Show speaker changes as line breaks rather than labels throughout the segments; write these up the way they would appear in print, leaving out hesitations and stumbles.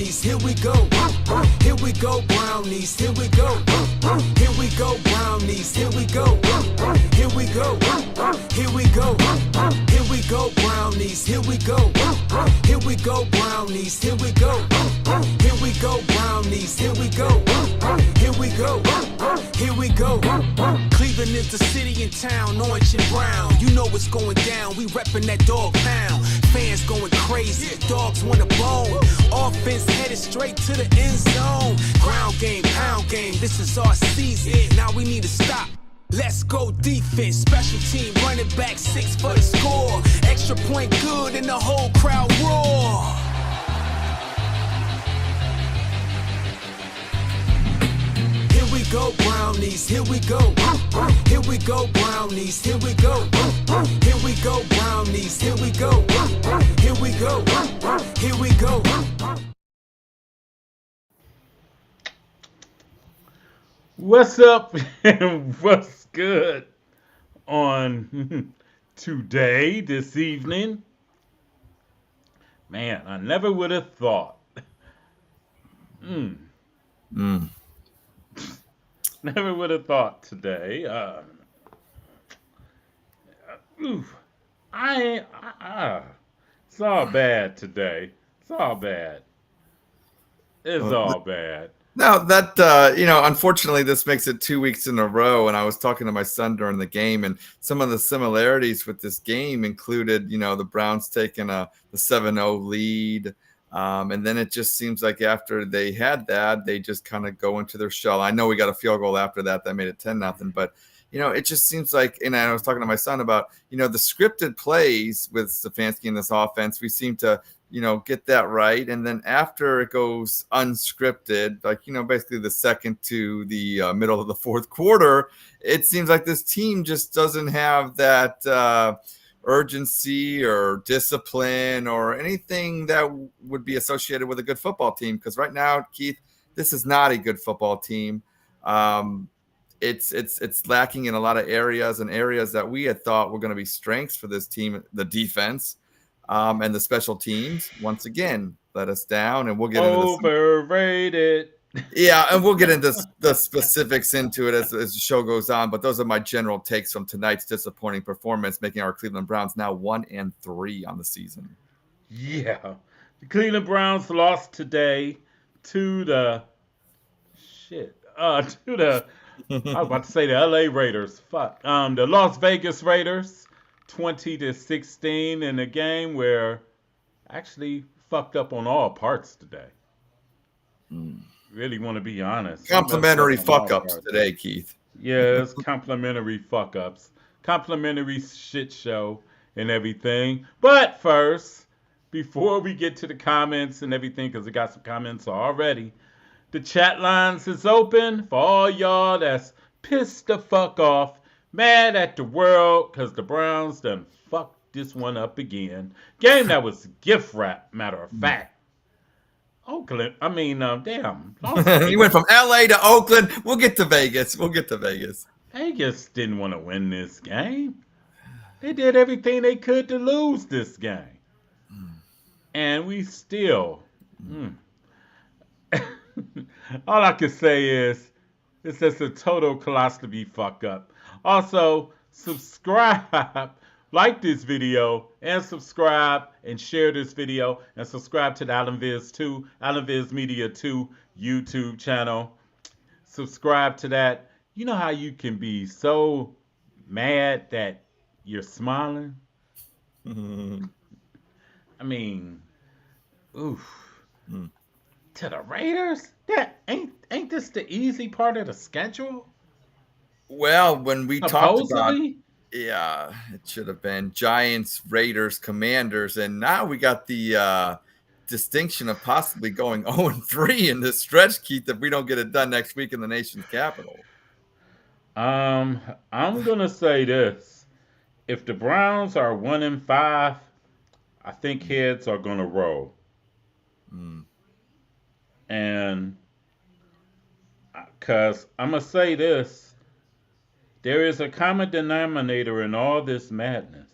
brownies, here we go. Here we go, brownies, here we go. Here we go, brownies, here we go. Here we go, here we go. Here we go, brownies, here we go. Here we go, brownies, here we go. Here we go, brownies, here we go. Here we go, here we go. Cleveland is the city and town, orange and brown. You know what's going down, we reppin' that dog pound. Fans going crazy, dogs want a bone. Offense headed straight to the end zone. Ground game, pound game, this is our season. Now we need to stop. Let's go defense, special team, running back 6 for the score. Extra point good and the whole crowd roar. Here we go, brownies, here we go. Here we go, brownies, here we go. Here we go, brownies, here we go. Here we go, here we go.
What's up and what's good on today, this evening? Man, I never would have thought. Never would have thought today. It's all bad today. It's all bad. It's all bad.
Now that, unfortunately this makes it 2 weeks in a row. And I was talking to my son during the game, and some of the similarities with this game included, the Browns taking the 7-0 lead. And then it just seems like after they had that, they just kind of go into their shell. I know we got a field goal after that made it 10-0, but it just seems like, and I was talking to my son about, the scripted plays with Stefanski in this offense, we seem to, get that right. And then after it goes unscripted, like, basically the second to the middle of the fourth quarter, it seems like this team just doesn't have that urgency or discipline or anything that would be associated with a good football team. Because right now, Keith, this is not a good football team. It's lacking in a lot of areas, and areas that we had thought were going to be strengths for this team, the defense. And the special teams, once again, let us down, and we'll get
overrated.
Yeah, and we'll get into the specifics into it as the show goes on. But those are my general takes from tonight's disappointing performance, making our Cleveland Browns now 1-3 on the season.
Yeah, the Cleveland Browns lost today to the I was about to say the LA Raiders. The Las Vegas Raiders. 20-16 in a game where actually fucked up on all parts today. Really want to be honest.
Complimentary fuck-ups today, Keith.
Yeah, it's complimentary fuck-ups. Complimentary shit show and everything. But first, before we get to the comments and everything, because we got some comments already, the chat lines is open for all y'all that's pissed the fuck off, mad at the world because the Browns done fucked this one up again. Game that was gift wrap, matter of fact. Oakland, damn.
You went from LA to Oakland. We'll get to Vegas.
Vegas didn't want to win this game. They did everything they could to lose this game. And we still. All I can say is, it's just a total colostomy fuck up. Also, subscribe, like this video, and subscribe, and share this video, and subscribe to the Alan Viz Media 2 YouTube channel. Subscribe to that. You know how you can be so mad that you're smiling? To the Raiders? That ain't this the easy part of the schedule?
Well, when we talked about, it should have been Giants, Raiders, Commanders, and now we got the distinction of possibly going 0-3 in this stretch, Keith, if we don't get it done next week in the nation's capital.
I'm gonna say this: if the Browns are 1-5, I think heads are gonna roll. And because I'm gonna say this. There is a common denominator in all this madness,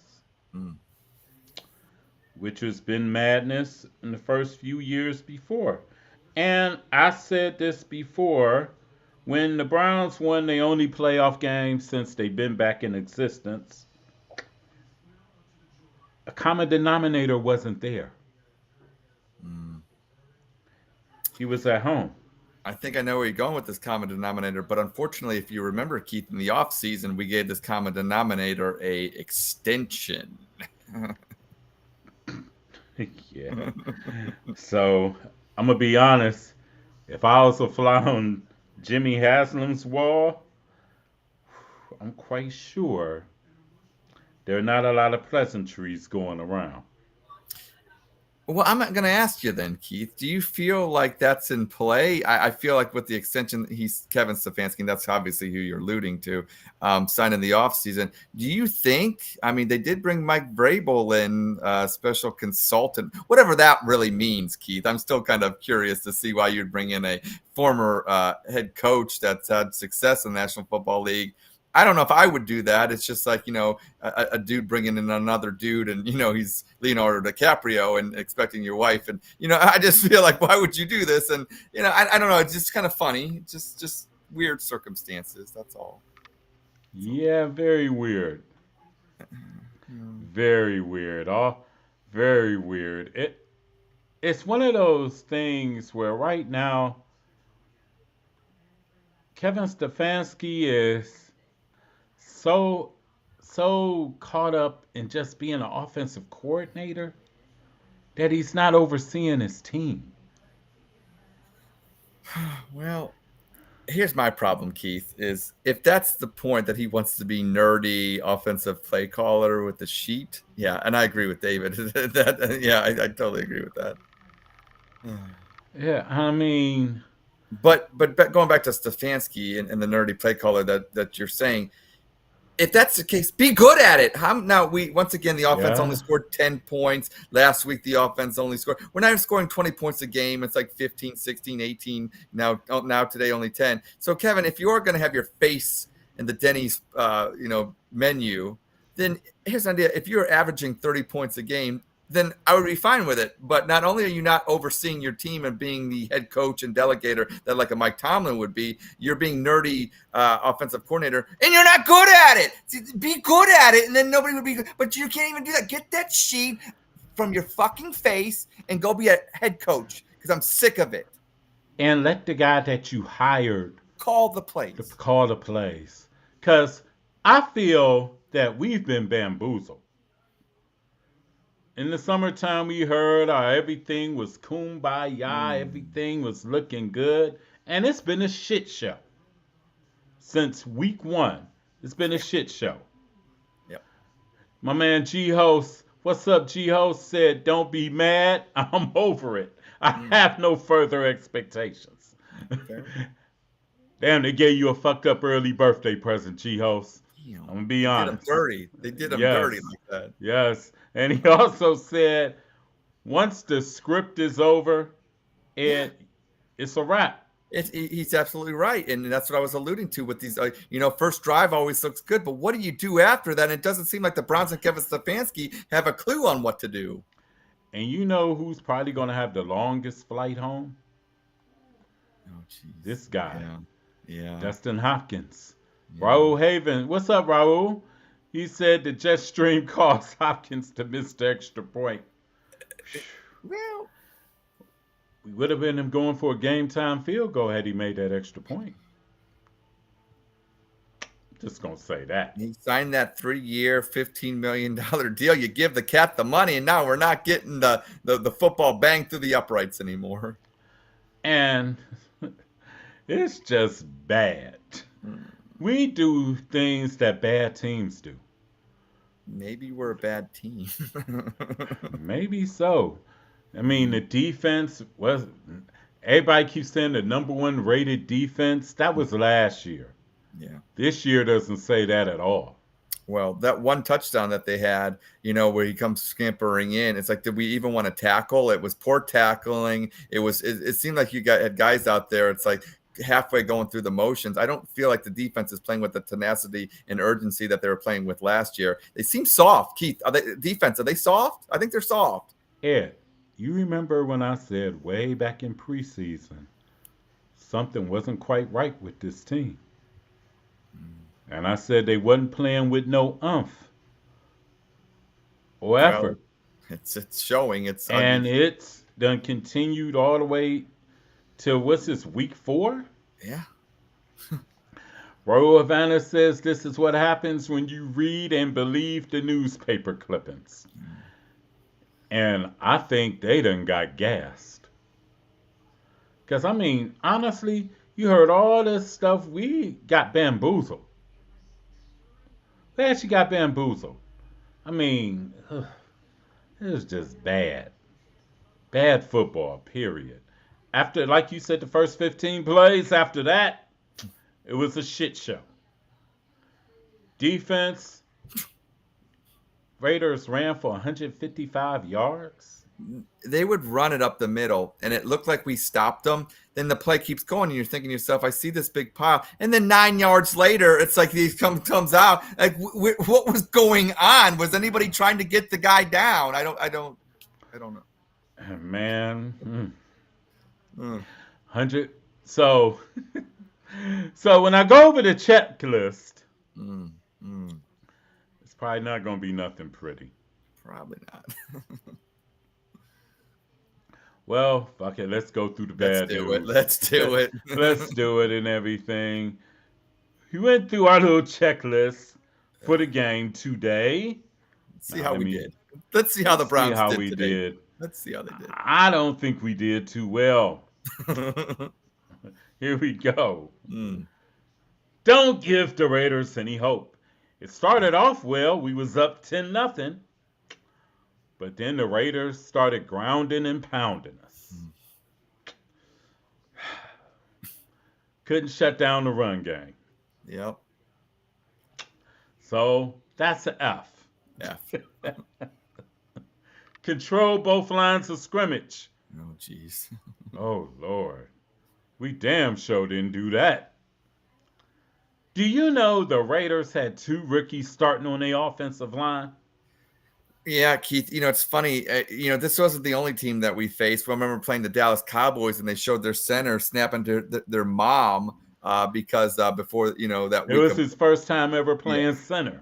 which has been madness in the first few years before. And I said this before, when the Browns won their only playoff game since they've been back in existence, a common denominator wasn't there.
Mm.
He was at home.
I think I know where you're going with this common denominator, but unfortunately, if you remember, Keith, in the offseason, we gave this common denominator a extension.
Yeah. So I'm gonna be honest. If I was a fly on Jimmy Haslam's wall, I'm quite sure there are not a lot of pleasantries going around.
Well, I'm going to ask you then, Keith. Do you feel like that's in play? I feel like with the extension, he's Kevin Stefanski, and that's obviously who you're alluding to, signed in the offseason. Do you think, I mean, they did bring Mike Vrabel in, special consultant, whatever that really means, Keith. I'm still kind of curious to see why you'd bring in a former head coach that's had success in the National Football League. I don't know if I would do that. It's just like, a dude bringing in another dude and, he's Leonardo DiCaprio and expecting your wife. And, I just feel like, why would you do this? And, I don't know. It's just kind of funny. Just weird circumstances. That's all.
Yeah, very weird. Very weird. All very weird. It's one of those things where right now Kevin Stefanski is so caught up in just being an offensive coordinator that he's not overseeing his team.
Well, here's my problem, Keith, is if that's the point that he wants to be nerdy offensive play caller with the sheet. Yeah. And I agree with David. I totally agree with that.
Yeah, I mean,
But going back to Stefanski and the nerdy play caller that you're saying, if that's the case, be good at it. Once again, the offense only scored 10 points. Last week, the offense only scored. We're not even scoring 20 points a game. It's like 15, 16, 18. Now today, only 10. So, Kevin, if you're going to have your face in the Denny's, menu, then here's an idea. If you're averaging 30 points a game, then I would be fine with it. But not only are you not overseeing your team and being the head coach and delegator that like a Mike Tomlin would be, you're being nerdy offensive coordinator, and you're not good at it. See, be good at it, and then nobody would be good. But you can't even do that. Get that sheet from your fucking face and go be a head coach because I'm sick of it.
And let the guy that you hired
call the plays.
Because I feel that we've been bamboozled. In the summertime, we heard everything was kumbaya, everything was looking good, and it's been a shit show. Since week 1, it's been a shit show.
Yep.
My man G-Host, what's up, G-Host, said, don't be mad, I'm over it. I have no further expectations. Okay. Damn, they gave you a fucked up early birthday present, G-Host. I'm going to be honest.
They did them dirty like that.
Yes. And he also said, once the script is over, it's a wrap.
He's absolutely right. And that's what I was alluding to with these, first drive always looks good. But what do you do after that? And it doesn't seem like the Browns and Kevin Stefanski have a clue on what to do.
And you know who's probably going to have the longest flight home?
Oh, jeez.
This guy.
Yeah.
Dustin Hopkins. Yeah. Raul Haven. What's up, Raul? He said the jet stream caused Hopkins to miss the extra point.
Well,
we would have been him going for a game time field goal had he made that extra point. Just going to say that.
He signed that 3-year, $15 million deal. You give the cat the money, and now we're not getting the football bang through the uprights anymore.
And it's just bad. We do things that bad teams do.
Maybe we're a bad team.
Maybe so. I mean, the defense was. Everybody keeps saying the number 1 rated defense. That was last year.
Yeah.
This year doesn't say that at all.
Well, that one touchdown that they had, where he comes scampering in, it's like, did we even want to tackle? It was poor tackling. It seemed like you had guys out there. It's like halfway going through the motions. I don't feel like the defense is playing with the tenacity and urgency that they were playing with last year. They seem soft. Keith, are they soft? I think they're soft.
Ed, You remember when I said way back in preseason something wasn't quite right with this team? And I said they wasn't playing with no umph or
Well,
effort.
it's showing. It's
And it's done continued all the way till what's this, week 4?
yeah.
Raul Havana says this is what happens when you read and believe the newspaper clippings. And I think they done got gassed. Because, I mean, honestly, you heard all this stuff. We got bamboozled. We actually got bamboozled. I mean, it was just bad. Bad football, period. After, like you said, the first 15 plays, after that, it was a shit show. Defense, Raiders ran for 155 yards.
They would run it up the middle, and it looked like we stopped them. Then the play keeps going, and you're thinking to yourself, I see this big pile. And then 9 yards later, it's like he comes out. Like, what was going on? Was anybody trying to get the guy down? I don't know.
Man, 100.
Mm.
So, so when I go over the checklist, it's probably not going to be nothing pretty.
Probably not.
Well, fuck it. Let's go through the bad news.
Let's do it.
Let's do it and everything. We went through our little checklist for the game today.
Let's see how we did. Let's see how the Browns
how
did
we
today.
did.
Let's see how they did.
I don't think we did too well. Here we go. Don't give the Raiders any hope. It started off well. We was up 10-0. But then the Raiders started grounding and pounding us. Couldn't shut down the run game.
Yep.
So that's an F.
F.
Control both lines of scrimmage.
Oh, jeez.
Oh, Lord. We damn sure didn't do that. Do you know the Raiders had 2 rookies starting on their offensive line?
Yeah, Keith, it's funny. This wasn't the only team that we faced. I remember playing the Dallas Cowboys, and they showed their center snapping to their mom because before, that week.
It was his first time ever playing center.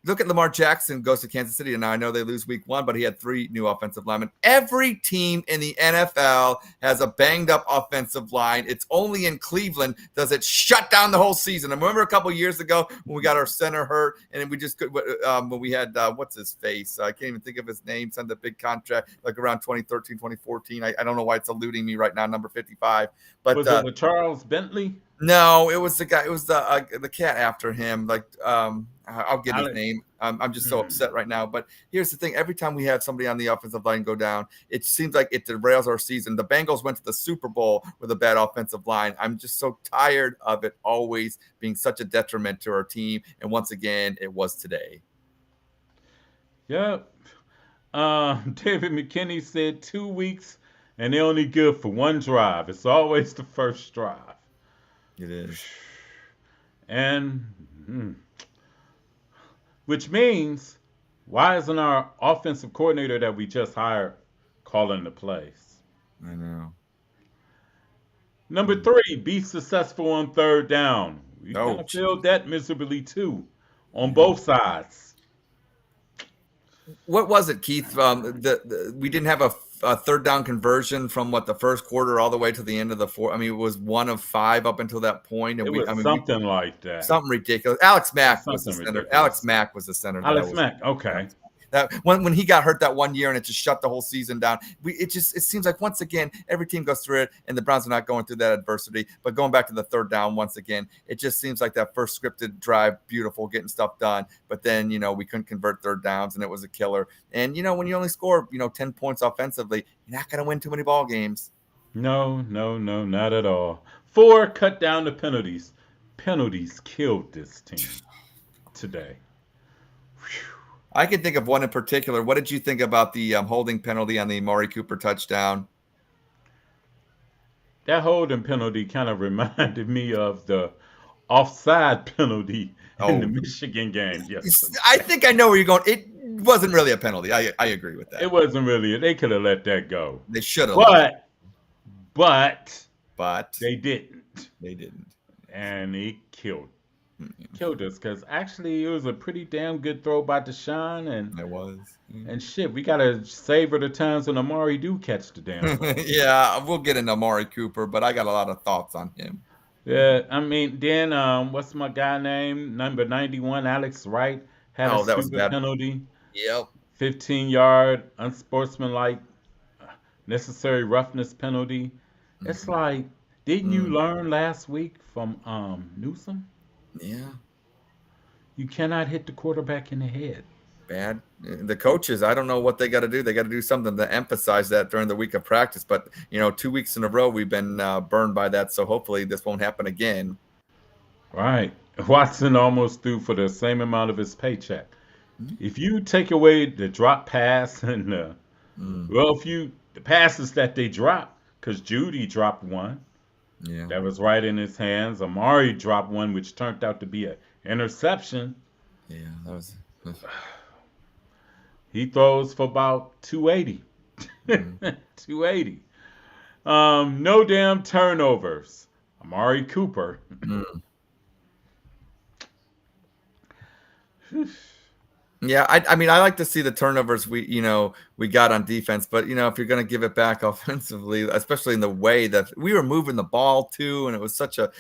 Look at Lamar Jackson goes to Kansas City, and now I know they lose week 1, but he had 3 new offensive linemen. Every team in the NFL has a banged up offensive line. It's only in Cleveland does it shut down the whole season. I remember a couple years ago when we got our center hurt, and we just could when we had what's his face? I can't even think of his name. Signed a big contract like around 2013, 2014. I don't know why it's eluding me right now. Number 55, but
was it with Charles Bentley?
No, it was the guy. It was the cat after him. Like I'll get his name. I'm just so upset right now. But here's the thing: every time we have somebody on the offensive line go down, it seems like it derails our season. The Bengals went to the Super Bowl with a bad offensive line. I'm just so tired of it always being such a detriment to our team. And once again, it was today.
Yep. David McKinney said 2 weeks, and they're only good for 1 drive. It's always the first drive.
It is.
And which means, why isn't our offensive coordinator that we just hired calling the plays?
I know.
Number 3, be successful on 3rd down. We kind of
geez.
failed that miserably too, on both sides.
What was it, Keith? We didn't have a 3rd down conversion from the first quarter all the way to the end of the 4th. I mean, it was 1 of 5 up until that point, and
something like that.
Something ridiculous. Alex Mack was the
Something
center.
ridiculous.
Alex Mack was the center.
Alex Mack, okay.
That when he got hurt that 1 year and it just shut the whole season down. It seems like once again every team goes through it, and the Browns are not going through that adversity. But going back to the 3rd down once again, it just seems like that first scripted drive, beautiful, getting stuff done. But then we couldn't convert 3rd downs, and it was a killer. And when you only score 10 points offensively, you're not going to win too many ball games.
No, not at all. 4, cut down the penalties. Penalties killed this team today. Whew.
I can think of one in particular. What did you think about the holding penalty on the Amari Cooper touchdown?
That holding penalty kind of reminded me of the offside penalty in the Michigan game yesterday.
I think I know where you're going. It wasn't really a penalty. I agree with
It
that.
wasn't really. They could have let that go,
They should have let it,
but
but
they didn't,
they didn't.
and he killed
Mm,
killed us because actually it was a pretty damn good throw by Deshaun
It was.
and shit. We gotta savor the times when Amari do catch the damn ball.
Yeah, we'll get into Amari Cooper, but I got a lot of thoughts on him.
Yeah, I mean, then what's my guy name? Number 91, Alex Wright had a
Oh, that was
stupid
bad.
penalty,
Yep.
15-yard unsportsmanlike necessary roughness penalty. It's
Mhm.
like, didn't you
Mm,
learn last week from Newsom?
yeah.
You cannot hit the quarterback in the head.
Bad. The coaches, I don't know what they got to do. They got to do something to emphasize that during the week of practice. But 2 weeks in a row, we've been burned by that. So hopefully this won't happen again.
Right. Watson almost threw for the same amount of his paycheck.
Mm,
If you take away the drop pass and
mm,
the passes that they dropped, because Judy dropped one
yeah.
that was right in his hands. Amari dropped one which turned out to be an interception.
Yeah. That was.
He throws for about 280.
Mm,
280. No damn turnovers. Amari Cooper.
mm. Yeah, I mean, I like to see the turnovers we got on defense, but if you're going to give it back offensively, especially in the way that we were moving the ball too, and it was such a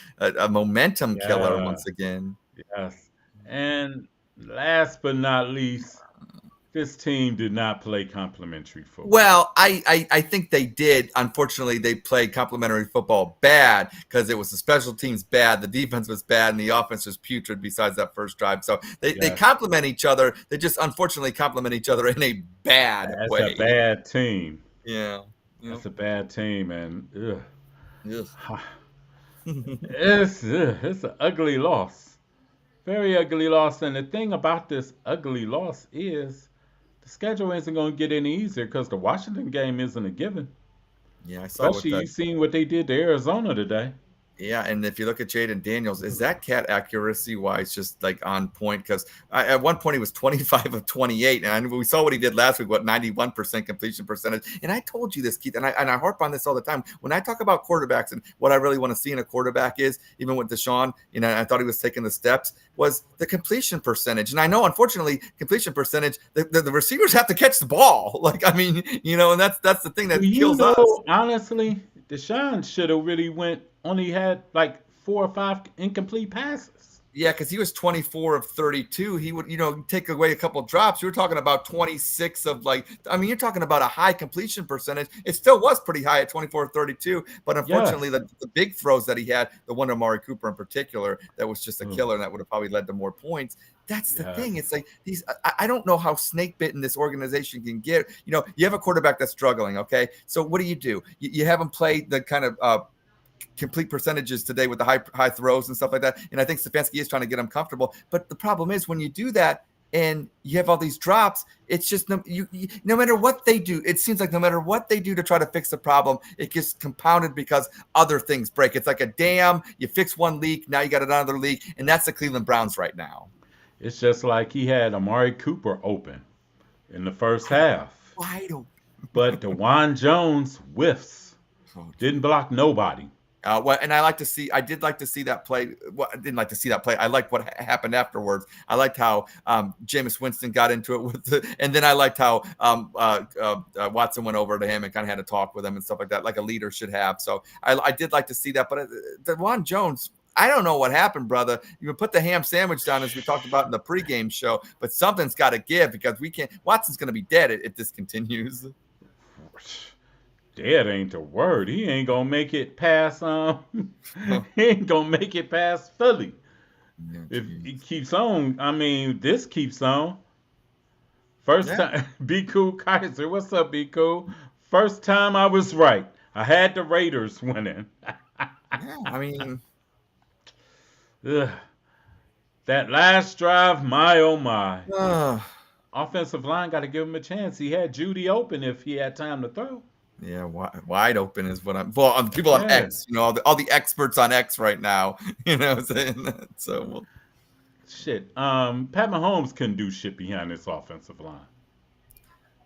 momentum killer
Yeah,
once again.
yes. And last but not least, this team did not play complimentary football.
Well, I think they did. Unfortunately, they played complementary football bad because it was the special teams bad, the defense was bad, and the offense was putrid besides that first drive. So they
Yes.
complement each other. They just unfortunately complement each other in a bad
That's a
way.
bad team.
Yeah.
That's a bad team, and
Yep.
it's an ugly loss. Very ugly loss. And the thing about this ugly loss is the schedule isn't going to get any easier because the Washington game isn't a given.
Yeah, I saw what
Especially
the
you seen what they did to Arizona today.
Yeah, and if you look at Jaden Daniels, is that cat accuracy wise just like on point? Because at one point he was 25 of 28, and we saw what he did last week, what 91% completion percentage. And I told you this, Keith, and I harp on this all the time. When I talk about quarterbacks and what I really want to see in a quarterback is, even with Deshaun, I thought he was taking the steps, was the completion percentage. And I know, unfortunately, completion percentage, the receivers have to catch the ball. Like, I mean, and that's the thing
Well,
that kills us.
honestly, Deshaun should have really only had like 4 or 5 incomplete passes.
Yeah, because he was 24 of 32. He would, take away a couple of drops. You were talking about 26 of you're talking about a high completion percentage. It still was pretty high at 24 of 32. But unfortunately,
Yes.
the big throws that he had, the one to Amari Cooper in particular, that was just a
Ugh.
killer and that would have probably led to more points. That's the thing. It's
Yes.
like I don't know how snake bitten this organization can get. You have a quarterback that's struggling. Okay. So what do? You have him play the kind of, complete percentages today with the high throws and stuff like that. And I think Stefanski is trying to get him comfortable. But the problem is when you do that and you have all these drops, it's just no matter what they do, it seems like no matter what they do to try to fix the problem, it gets compounded because other things break. It's like a dam. You fix one leak, now you got another leak, and that's the Cleveland Browns right now.
It's just like he had Amari Cooper open in the first half.
Wide open.
But DeJuan Jones whiffs. Didn't block nobody.
And I did like to see that play. Well, I didn't like to see that play. I liked what happened afterwards. I liked how Jameis Winston got into it and then I liked how Watson went over to him and kind of had a talk with him and stuff like that, like a leader should have. So I did like to see that. But DeJuan Jones, I don't know what happened, brother. You put the ham sandwich down as we talked about in the pregame show, but something's got to give because we can't. Watson's going to be dead if this continues.
Dead ain't the word. He ain't gonna make it past he ain't gonna make it past Philly. If he keeps on, this keeps on. First time Be Cool Kaiser. What's up, Be Cool? First time I was right. I had the Raiders winning. Ugh. That last drive, my oh my. Offensive line got to give him a chance. He had Judy open if he had time to throw.
Yeah, wide open is what I'm. Well, people on X, all the experts on X right now, saying that. So,
shit. Pat Mahomes couldn't do shit behind this offensive line.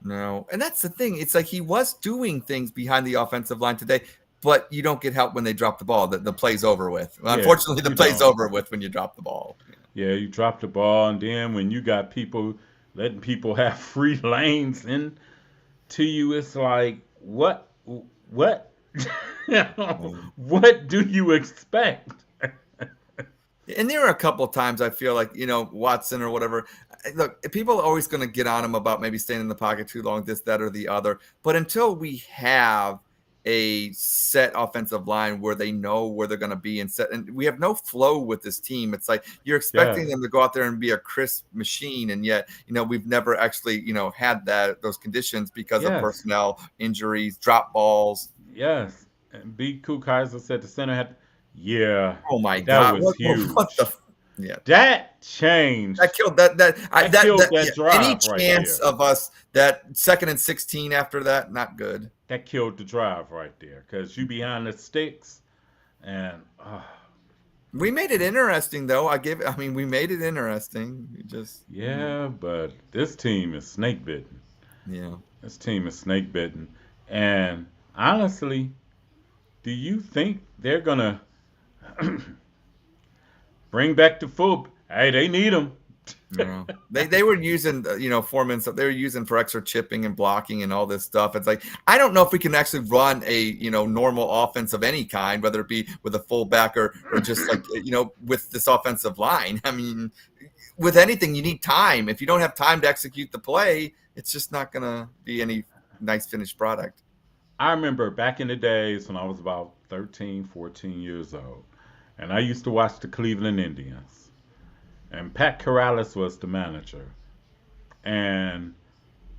No, and that's the thing. It's like he was doing things behind the offensive line today, but you don't get help when they drop the ball. The play's over with.
Yeah,
Unfortunately, the
you
play's
don't.
over with when you drop the ball.
Yeah, you drop the ball, and then when you got people letting people have free lanes into you, it's like, what? What do you expect?
And there are a couple of times I feel like, Watson or whatever. Look, people are always going to get on him about maybe staying in the pocket too long, this, that, or the other. But until we have a set offensive line where they know where they're going to be and we have no flow with this team. It's like you're expecting them to go out there and be a crisp machine, and yet we've never actually had those conditions because of personnel, injuries, drop balls.
Yes, and B. Kaiser said the center had. Yeah.
Oh my
that
God!
was huge.
Yeah,
that changed.
That killed that
drive.
Any
right
chance
there.
of us that 2nd and 16 after that, not good.
That killed the drive right there because you behind the sticks, and
we made it interesting though. We made it interesting.
But this team is snake bitten.
Yeah,
this team is snake bitten, and honestly, do you think they're gonna bring back the full? Hey, they need them.
Yeah. They were using 4 minutes. They were using for extra chipping and blocking and all this stuff. It's like I don't know if we can actually run a normal offense of any kind, whether it be with a fullback or just like with this offensive line. I mean, with anything you need time. If you don't have time to execute the play, it's just not gonna be any nice finished product.
I remember back in the days when I was about 13, 14 years old, and I used to watch the Cleveland Indians. And Pat Corrales was the manager. And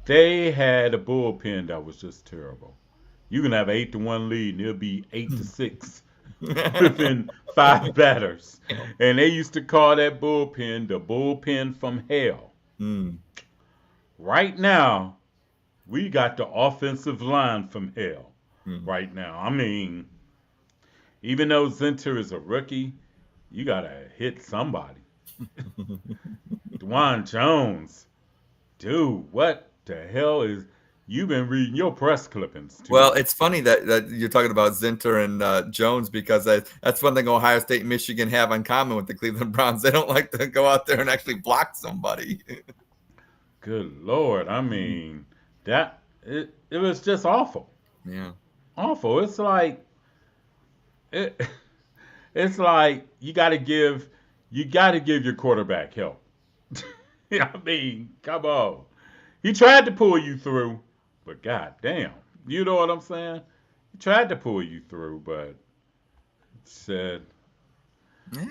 they had a bullpen that was just terrible. You can have 8-1 lead, and it'll be 8-6 within 5 batters. And they used to call that bullpen the bullpen from hell. Right now, we got the offensive line from hell right now. I mean, even though Zinter is a rookie, you got to hit somebody. Dwan Jones. Dude, what the hell is... You've been reading your press clippings, too.
Well, it's funny that you're talking about Zinter and Jones because that's one thing Ohio State and Michigan have in common with the Cleveland Browns. They don't like to go out there and actually block somebody.
Good Lord. I mean, it was just awful.
Yeah.
Awful. It's like it's like you got to give your quarterback help. I mean, come on. He tried to pull you through, but goddamn, you know what I'm saying? He tried to pull you through, but said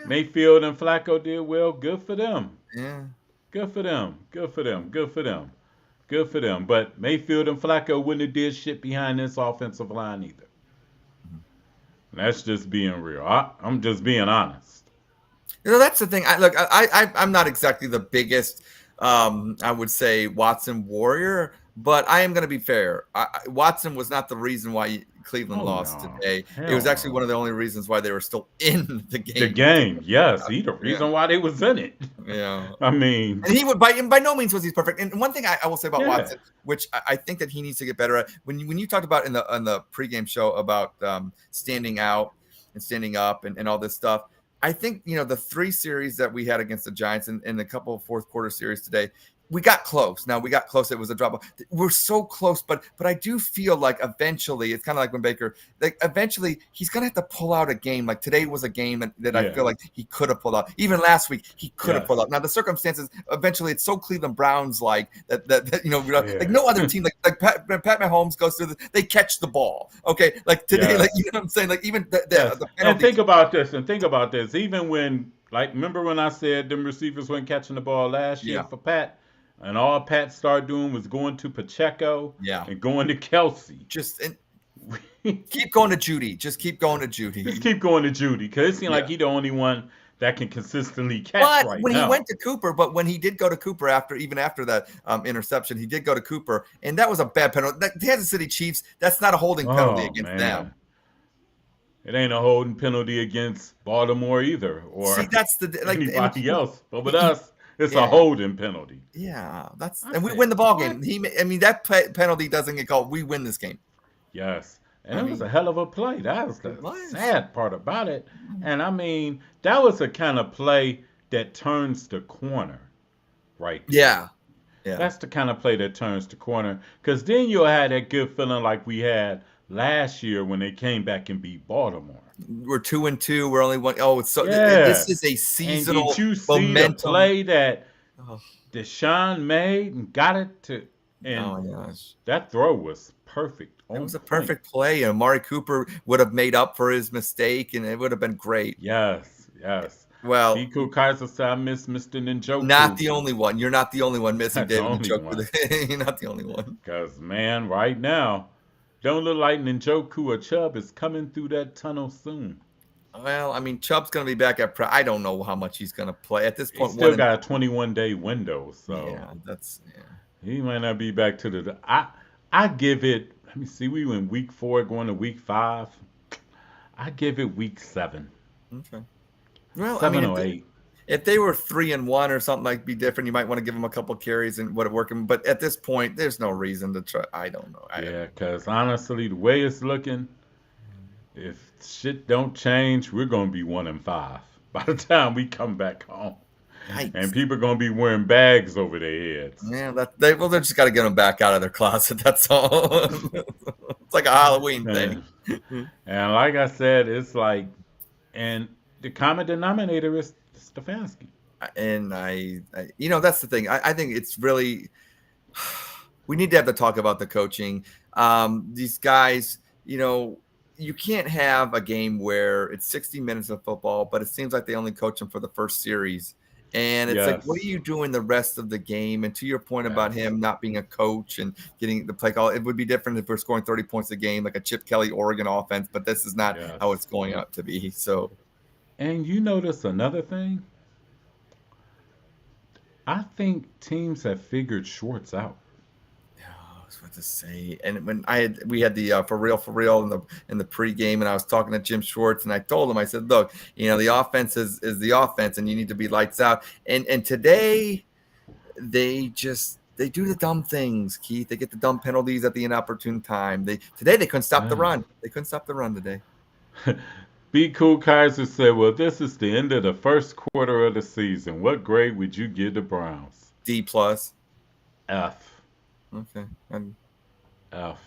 Mayfield and Flacco did well. Good for them.
Yeah.
Good for them. Good for them. Good for them. Good for them. But Mayfield and Flacco wouldn't have did shit behind this offensive line either. That's just being real. I'm just being honest.
That's the thing. I'm not exactly the biggest, I would say, Watson warrior, but I am going to be fair. Watson was not the reason why Cleveland lost today. It was actually one of the only reasons why they were still in the game.
The game, yes. He the reason why they was in it.
Yeah.
I mean.
And he would, by no means was he perfect. And one thing I will say about Watson, which I think that he needs to get better at, when you talked about on the pregame show about standing out and standing up and all this stuff, I think, the 3 series that we had against the Giants and a couple of fourth quarter series today, we got close. Now we got close. It was a drop. We're so close, but I do feel like eventually it's kind of like when Baker, eventually he's going to have to pull out a game. Like today was a game that I feel like he could have pulled out. Even last week, he could have pulled out. Now the circumstances, eventually it's so Cleveland Browns like that like no other team, like Pat Mahomes goes through they catch the ball. Okay. Like today, like, you know what I'm saying? Like even the
and think about this. Even when, like, remember when I said them receivers weren't catching the ball last year for Pat? And all Pat started doing was going to Pacheco and going to Kelsey.
Keep going to Judy. Just keep going to Judy.
Just keep going to Judy. Because it seemed like he's the only one that can consistently catch right
when
now.
He went to Cooper, but when he did go to Cooper after that interception, he did go to Cooper. And that was a bad penalty. The Kansas City Chiefs, that's not a holding penalty against them.
It ain't a holding penalty against Baltimore either, or
See, that's
anybody else. But with us, it's a
yeah.
holding penalty.
Yeah,
I
and we
said,
win the ball
what?
game. I mean, that penalty doesn't get called. We win this game.
Yes. And
I
it was a
mean,
hell of a play. That was
it
the
was.
sad part about it. And I mean, that was the kind of play that turns the corner right there.
Yeah, yeah.
That's the kind of play that turns the corner. Because then you'll have that good feeling like we had last year when they came back and beat Baltimore.
We're 2-2. We're only one. Oh, it's so.
Yeah.
This is a
And
seasonal
did you see the
momentum.
play that
Oh,
Deshaun made and got it to?
oh
And
my gosh.
that throw was perfect.
It
On
was a
point.
perfect play, and Amari Cooper would have made up for his mistake, and it would have been great.
Yes, yes.
Well,
Pico Kaiser said I miss Mr. Ninjoku.
not the only one. You're not the only one missing
Not the
David
only
Njoku.
one.
You're not the only one.
Because, man, right now, don't look like Ninjoku or Chubb is coming through that tunnel soon.
Well, I mean, Chubb's going to be back at I don't know how much he's going to play at this
He
point.
still got a 21-day window, so
Yeah,
he might not be back to the. I give it. Let me see. We went week 4, going to week 5. I give it week 7.
okay. Well,
7
I mean,
or 8.
if they were 3-1 or something, like be different. You might want to give them a couple carries and what working. But at this point, there's no reason to try. I don't know.
Yeah, because honestly, the way it's looking, if shit don't change, we're gonna be 1-5 by the time we come back home,
Yikes.
and people are gonna be wearing bags over their heads.
Yeah, they just got to get them back out of their closet. That's all. It's like a Halloween thing.
And like I said, it's like, and the common denominator is Stefanski.
And that's the thing. I think it's really, we need to have the talk about the coaching. These guys, you can't have a game where it's 60 minutes of football, but it seems like they only coach them for the first series. And it's like, what are you doing the rest of the game? And to your point about him not being a coach and getting the play call, it would be different if we're scoring 30 points a game, like a Chip Kelly Oregon offense, but this is not how it's going out to be. So,
and you notice another thing? I think teams have figured Schwartz out.
I was about to say, and when we had the for real in the pregame, and I was talking to Jim Schwartz, and I told him, I said, look, the offense is the offense, and you need to be lights out. And today, they do the dumb things, Keith. They get the dumb penalties at the inopportune time. Today they couldn't stop the run. They couldn't stop the run today.
Be Cool Kaiser said, well, this is the end of the first quarter of the season. What grade would you give the Browns?
D+.
F.
Okay.
F.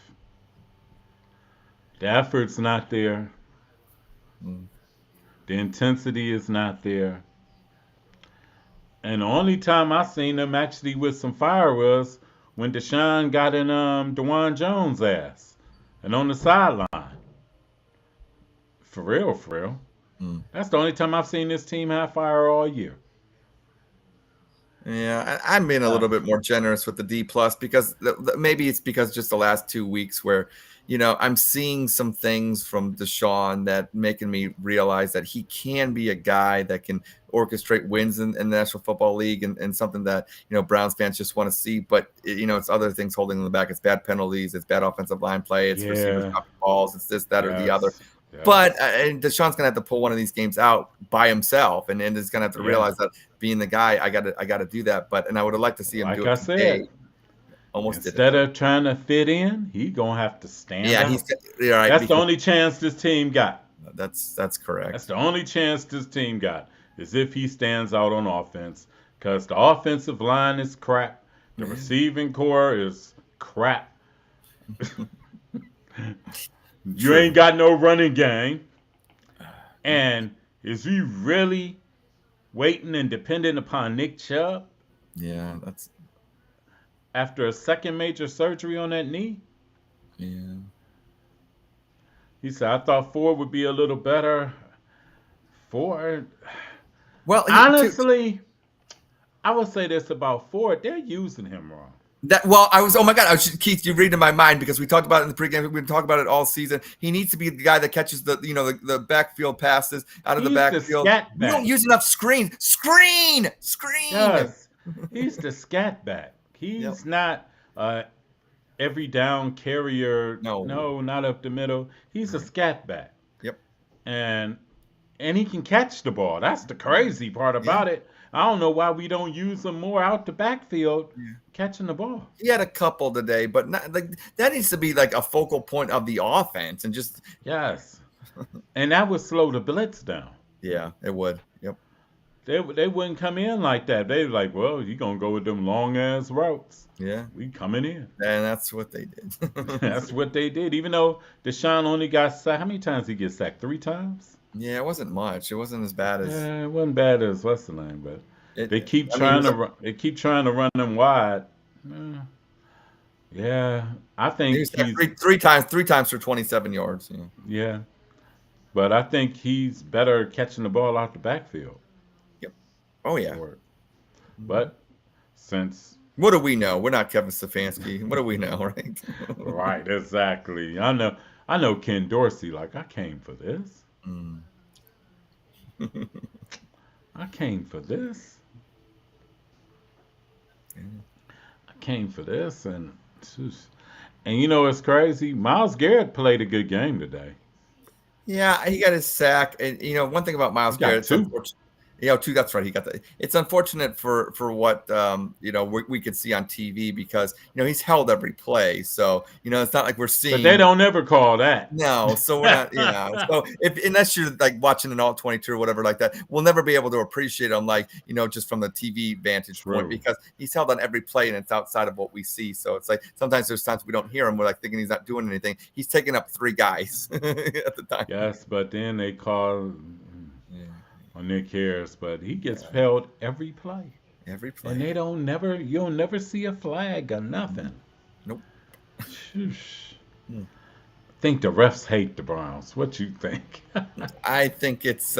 The effort's not there. The intensity is not there. And the only time I seen them actually with some fire was when Deshaun got in DeJuan Jones' ass and on the sideline. For real. That's the only time I've seen this team have fire all year.
Yeah, I'm being a little bit more generous with the D+, because maybe it's because just the last 2 weeks where, I'm seeing some things from Deshaun that making me realize that he can be a guy that can orchestrate wins in the National Football League and something that, Browns fans just want to see. But, it's other things holding him back. It's bad penalties. It's bad offensive line play. It's receivers dropping balls. It's this, that, or the other. Yes. But and Deshaun's gonna have to pull one of these games out by himself, and he's gonna have to realize that being the guy, I gotta do that. And I would have liked to see him do it.
Like I said,
almost
instead of trying to fit in, he's gonna have to stand out.
Right.
That's the only chance this team got.
That's correct.
That's the only chance this team got is if he stands out on offense, because the offensive line is crap, the receiving core is crap. You ain't got no running game. And is he really waiting and dependent upon Nick Chubb?
Yeah, that's
after a second major surgery on that knee?
Yeah.
He said, I thought Ford would be a little better. Ford.
Well,
honestly, I would say this about Ford. They're using him wrong.
Oh my God, Keith, you're reading my mind, because we talked about it in the pregame. We've been talking about it all season. He needs to be the guy that catches the backfield passes out of the backfield. We don't use enough screen.
Yes, he's the scat back. He's not every down carrier. No, not up the middle. He's a scat back.
Yep.
and he can catch the ball. That's the crazy part
Yeah.
about it. I don't know why we don't use him more out the backfield
Yeah.
catching the ball.
He had a couple today, but not, like that needs to be like a focal point of the offense and just
Yes, and that would slow the blitz down.
yeah, it would. Yep.
They wouldn't come in like that. They were like, well, you gonna go with them long ass routes.
Yeah.
We coming in.
And that's what they did.
That's what they did. Even though Deshaun only got sacked, how many times he get sacked? 3 times.
Yeah, it wasn't much. It wasn't as bad as
Yeah, it wasn't bad as what's the name, but
it.
they keep
I mean, it
trying
was
to run. They keep trying to run them wide. Eh, Yeah, I
he
think
was sacked
he's
three times for 27 yards. Yeah.
yeah, but I think he's better catching the ball out the backfield
Yep. Oh yeah.
for it. But since
What do we know? We're not Kevin Stefanski. What do we know, right?
right, exactly. I know Ken Dorsey. Like I came for this.
Mm.
I came for this. I came for this, and you know it's crazy. Miles Garrett played a good game today.
Yeah, he got his sack, and one thing about Miles
He got
Garrett, it's
two.
unfortunate. Two. That's right. He got the. It's unfortunate for what we could see on TV because he's held every play, so it's not like we're
But they
seeing.
don't ever call that.
No, so we're not. So if unless you're like watching an all 22 or whatever like that, we'll never be able to appreciate him like just from the TV vantage point
True.
because he's held on every play and it's outside of what we see. So it's like sometimes there's times we don't hear him. We're like thinking he's not doing anything. He's taking up 3 guys at the time.
Yes, but then they call
Yeah.
on Nick Harris, but he gets held every play.
Every play.
And you'll never see a flag or nothing.
Nope.
Shoosh.
Hmm.
I think the refs hate the Browns. What you think?
I think it's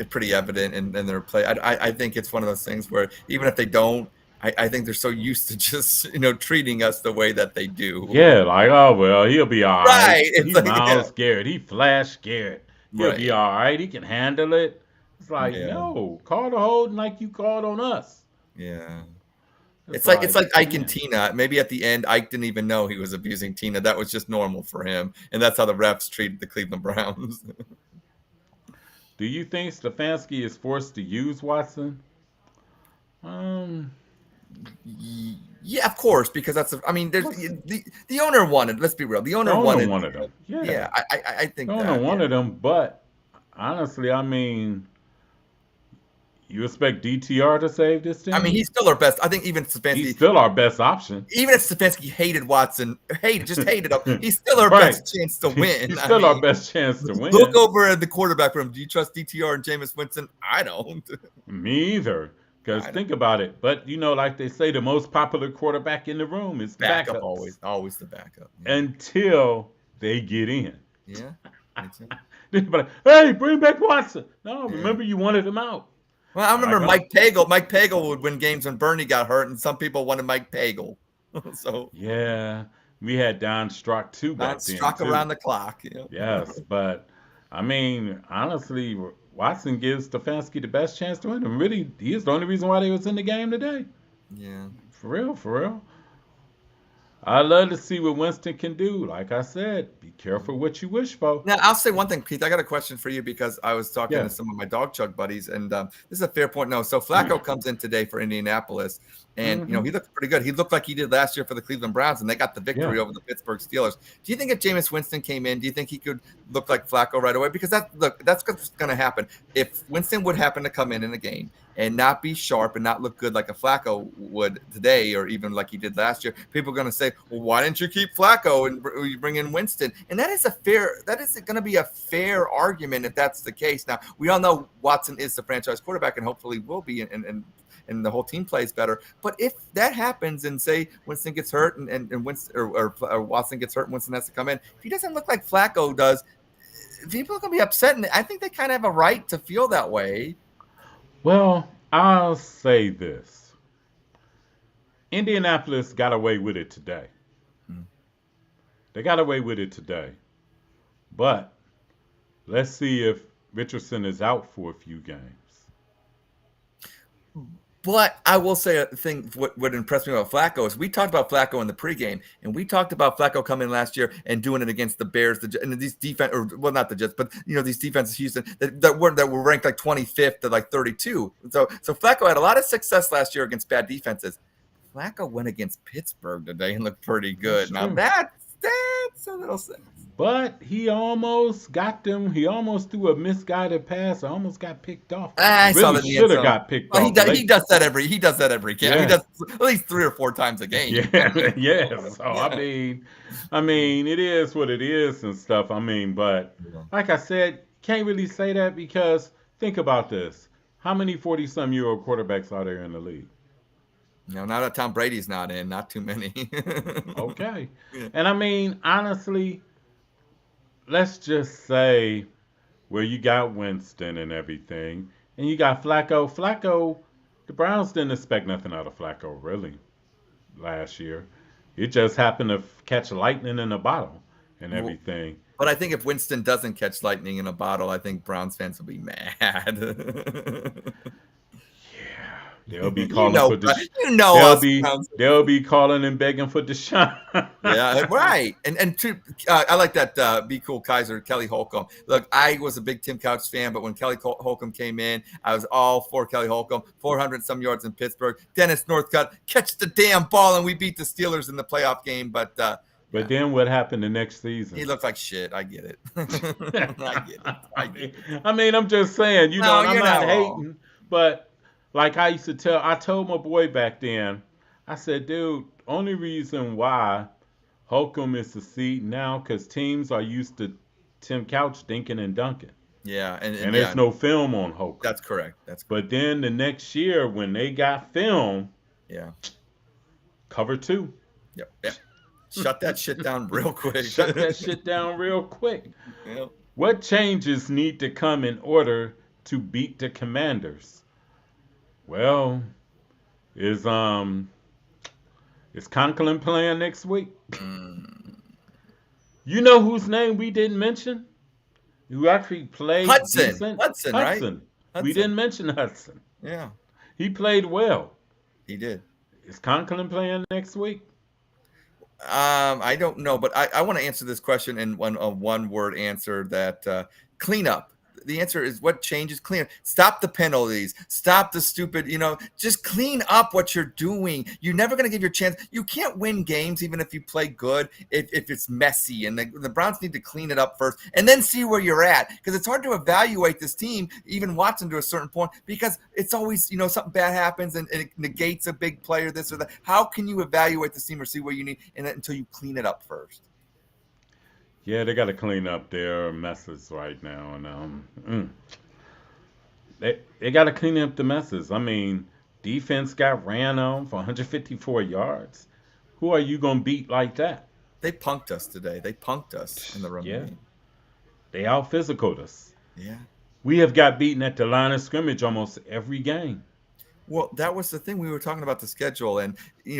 pretty evident in their play. I think it's one of those things where even if they don't, I think they're so used to just treating us the way that they do.
Yeah, like oh well, he'll be all right.
Right. It's
He
like,
Miles Garrett. He Flash Garrett. He'll be
Right.
all right. He can handle it. It's like
Yeah.
no, call the holding like you called on us.
Yeah. It's like Ike and
man.
Tina. Maybe at the end, Ike didn't even know he was abusing Tina. That was just normal for him, and that's how the refs treated the Cleveland Browns.
Do you think Stefanski is forced to use Watson? Um,
Yeah, of course, because there's the owner wanted. Let's be real. The owner
owner
wanted.
wanted him. Yeah,
Yeah, I think
the owner
that.
wanted him, but honestly, I mean, you expect DTR to save this team?
I mean, he's still our best. I think even
he's
Stefanski,
still our best option.
even if Stefanski hated Watson, hated him, he's still our
Right.
best chance to win.
He's
I
still our
mean,
best chance to win.
Look over at the quarterback room. Do you trust DTR and Jameis Winston? I don't.
Me either. Because
I
think about it. But like they say, the most popular quarterback in the room is
Backup
backups.
always the backup. Yeah.
Until they get in.
Yeah. That's it.
Then be like, hey, bring back Watson. No,
Yeah.
remember you wanted him out.
Well, I remember
Like,
Mike Pagel. Mike Pagel would win games when Bernie got hurt, and some people wanted Mike Pagel. So
Yeah, we had Don Strock too back
not
then.
struck
too.
around the clock.
Yes, but I mean, honestly, Watson gives Stefanski the best chance to win. And really, he is the only reason why they was in the game today.
Yeah.
For real, for real. I love to see what Winston can do. Like I said, be careful what you wish for.
Now, I'll say one thing, Keith. I got a question for you because I was talking
Yeah.
to some of my dog chug buddies, and this is a fair point. No, so Flacco comes in today for Indianapolis, and he looked pretty good. He looked like he did last year for the Cleveland Browns, and they got the victory
Yeah.
over the Pittsburgh Steelers. Do you think if Jameis Winston came in, do you think he could look like Flacco right away? Because that's what's going to happen. If Winston would happen to come in a game and not be sharp and not look good like a Flacco would today, or even like he did last year, people are going to say, "Well, why didn't you keep Flacco and you bring in Winston?" And that is going to be a fair argument if that's the case. Now, we all know Watson is the franchise quarterback and hopefully will be, and the whole team plays better. But if that happens and say Winston gets hurt and Winston or Watson gets hurt and Winston has to come in, if he doesn't look like Flacco does, people are going to be upset. And I think they kind of have a right to feel that way.
Well, I'll say this. Indianapolis got away with it today. They got away with it today. But let's see if Richardson is out for a few games.
But I will say a thing. What impressed me about Flacco is we talked about Flacco in the pregame, and we talked about Flacco coming last year and doing it against the Bears, and these defense, or well, not the Jets, but these defenses, Houston, that were ranked like 25th to like 32. So Flacco had a lot of success last year against bad defenses. Flacco went against Pittsburgh today and looked pretty good. Now that's a little sense.
But he almost got them. He almost threw a misguided pass. Almost got picked off.
I saw that
should have got picked off.
He does that every game. Yeah. He does at least 3 or 4 times a game.
Yeah, yeah. So I mean, it is what it is and stuff. But like I said, can't really say that because think about this: how many 40-some-year-old quarterbacks are there in the league?
No, now that Tom Brady's not in, not too many.
Okay, and honestly. Let's just say where you got Winston and everything, and you got Flacco. Flacco, the Browns didn't expect nothing out of Flacco, really, last year. It just happened to catch lightning in a bottle and everything.
But I think if Winston doesn't catch lightning in a bottle, I think Browns fans will be mad.
They'll be calling for they'll be calling and begging for Deshaun.
Yeah, right. And I like that Be Cool Kaiser, Kelly Holcomb. Look, I was a big Tim Couch fan, but when Kelly Holcomb came in, I was all for Kelly Holcomb. 400-some yards in Pittsburgh. Dennis Northcutt, catch the damn ball, and we beat the Steelers in the playoff game. But
then what happened the next season?
He looked like shit. I get it. I get it.
I'm just saying, I'm not hating, but like I told my boy back then, I said, dude, only reason why Holcomb is succeeding now because teams are used to Tim Couch dinking and dunking.
Yeah, and
there's no film on Holcomb.
That's correct.
But then the next year when they got film, cover 2.
Yep. Shut that shit down real quick.
Yep. What changes need to come in order to beat the Commanders? Well, is Conklin playing next week? You know whose name we didn't mention? Who actually played
Hudson, right?
Hudson. We didn't mention Hudson.
Yeah.
He played well.
He did.
Is Conklin playing next week?
I don't know, but I want to answer this question in one word answer that clean up. The answer is what changes? Clean up. Stop the penalties. Stop the stupid, just clean up what you're doing. You're never going to give your chance. You can't win games even if you play good if it's messy. And the Browns need to clean it up first and then see where you're at. Because it's hard to evaluate this team, even Watson to a certain point, because it's always, something bad happens and it negates a big player, this or that. How can you evaluate this team or see where you need until you clean it up first?
Yeah, they got to clean up their messes right now, and they got to clean up the messes. Defense got ran on for 154 yards. Who are you gonna beat like that?
They punked us today. They punked us in the run game.
They out physicaled us.
Yeah,
we have got beaten at the line of scrimmage almost every game.
Well, that was the thing. We were talking about the schedule, and we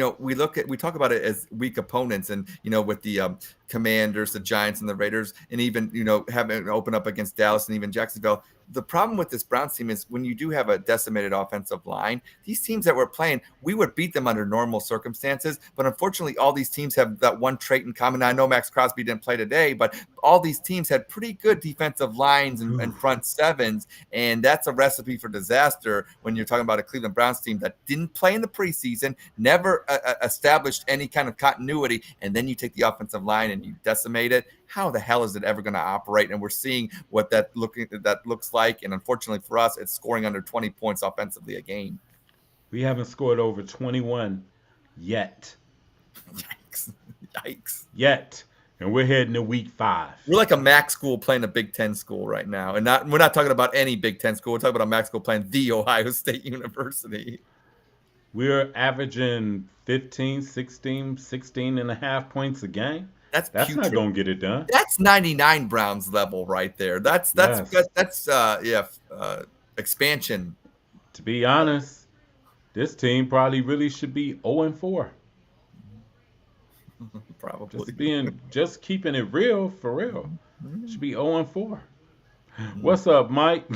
talk about it as weak opponents, and with the Commanders, the Giants, and the Raiders, and even having it open up against Dallas and even Jacksonville. The problem with this Browns team is when you do have a decimated offensive line, these teams that we're playing, we would beat them under normal circumstances. But unfortunately, all these teams have that one trait in common. I know Max Crosby didn't play today, but all these teams had pretty good defensive lines and front sevens. And that's a recipe for disaster when you're talking about a Cleveland Browns team that didn't play in the preseason, never established any kind of continuity. And then you take the offensive line and you decimate it. How the hell is it ever going to operate? And we're seeing what that looks like. And unfortunately for us, it's scoring under 20 points offensively a game.
We haven't scored over 21 yet.
Yikes.
Yet. And we're heading to week 5.
We're like a MAC school playing a Big Ten school right now. And we're not talking about any Big Ten school. We're talking about a MAC school playing the Ohio State University.
We're averaging 15, 16 and a half points a game. That's not going to get it done.
That's 99 Browns level right there. That's expansion.
To be honest, this team probably really should be 0-4.
Probably.
Just keeping it real for real. Should be 0-4. What's up, Mike?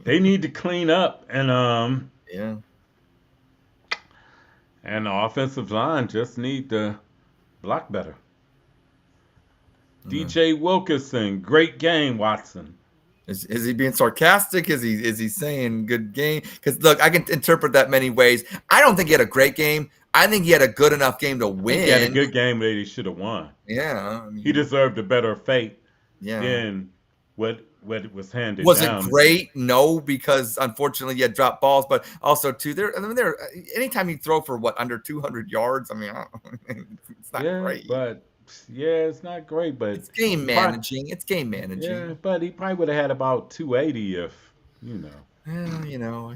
they need to clean up,
Yeah.
and the offensive line just need to block better.
Yeah.
DJ Wilkerson, great game, Watson.
Is he being sarcastic? Is he saying good game? Because look, I can interpret that many ways. I don't think he had a great game. I think he had a good enough game to
I think he had a
win.
good game that he should have won.
Yeah, I
He
mean,
deserved a better fate
yeah.
than what was handed
Was it
down.
great? No, because unfortunately you had dropped balls, but also too there. Anytime you throw for under 200 yards, I mean, it's not
Yeah,
great.
but yeah, it's not great, but
It's game
he probably,
managing. It's game
yeah,
managing.
but he probably would have had about 280 if you know.
Well,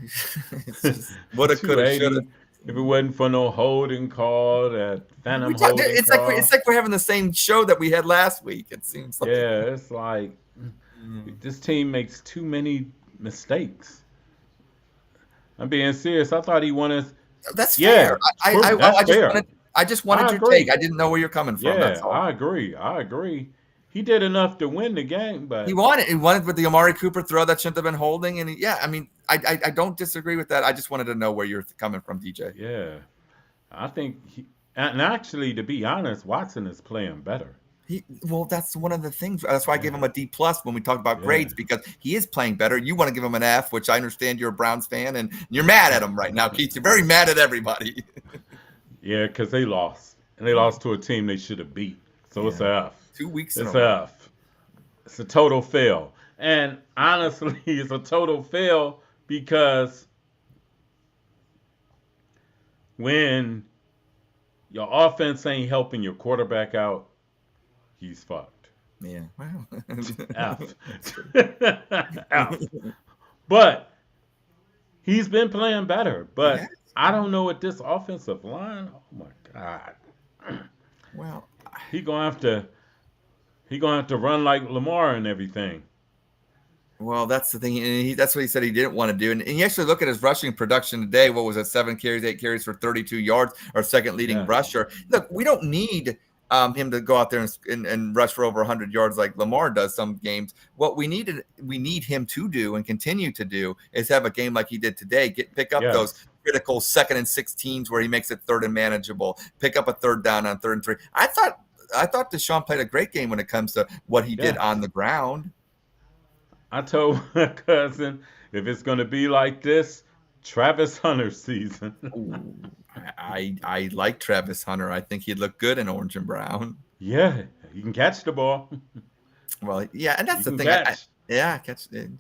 it's just woulda, coulda, shoulda.
280 if it wasn't for no holding call, that phantom
We talk,
holding
it's like
call.
we're having the same show that we had last week. It seems like.
Yeah, it's like this team makes too many mistakes. I'm being serious. I thought he wanted.
That's
Yeah,
fair.
true. That's fair.
I just wanted
I
your
agree.
take. I didn't know where you're coming from.
Yeah,
That's all.
I agree. I agree. He did enough to win the game,
He
but
wanted. He wanted with the Amari Cooper throw that shouldn't have been holding. And yeah, I mean, I don't disagree with that. I just wanted to know where you're coming from, DJ.
yeah, I think and actually, to be honest, Watson is playing better.
Well, that's one of the things. That's why I gave
Yeah,
him a D plus when we talked about
yeah.
grades because he is playing better. You want to give him an F, which I understand you're a Browns fan and you're mad at him right now, Keith. You're very mad at everybody.
Yeah, because they lost. And they lost to a team they should have beat. So it's
Yeah.
a F.
2 weeks in a
It's a
row.
F. It's a total fail. And honestly, it's a total fail because when your offense ain't helping your quarterback out, he's fucked.
Yeah. Wow.
F. F. But he's been playing better.
Yeah.
But I don't know what this offensive line. Oh my God.
Well,
He gonna have to run like Lamar and everything.
well, that's the thing. And that's what he said he didn't want to do. And you actually look at his rushing production today. What was it? 7 carries, 8 carries for 32 yards, our second leading
Yeah.
rusher. Look, we don't need him to go out there and rush for over 100 yards like Lamar does some games. What we need him to do and continue to do is have a game like he did today. Pick up those
Yes.
critical 2nd and 16s where he makes it 3rd and manageable. Pick up a 3rd down on 3rd and 3. I thought Deshaun played a great game when it comes to what he did
Yes.
on the ground.
I told my cousin if it's gonna be like this, Travis Hunter season.
Ooh, I like Travis Hunter. I think he'd look good in orange and brown.
Yeah, he can catch the ball.
Well, yeah, and that's
He
the
can
thing.
catch.
Catch it.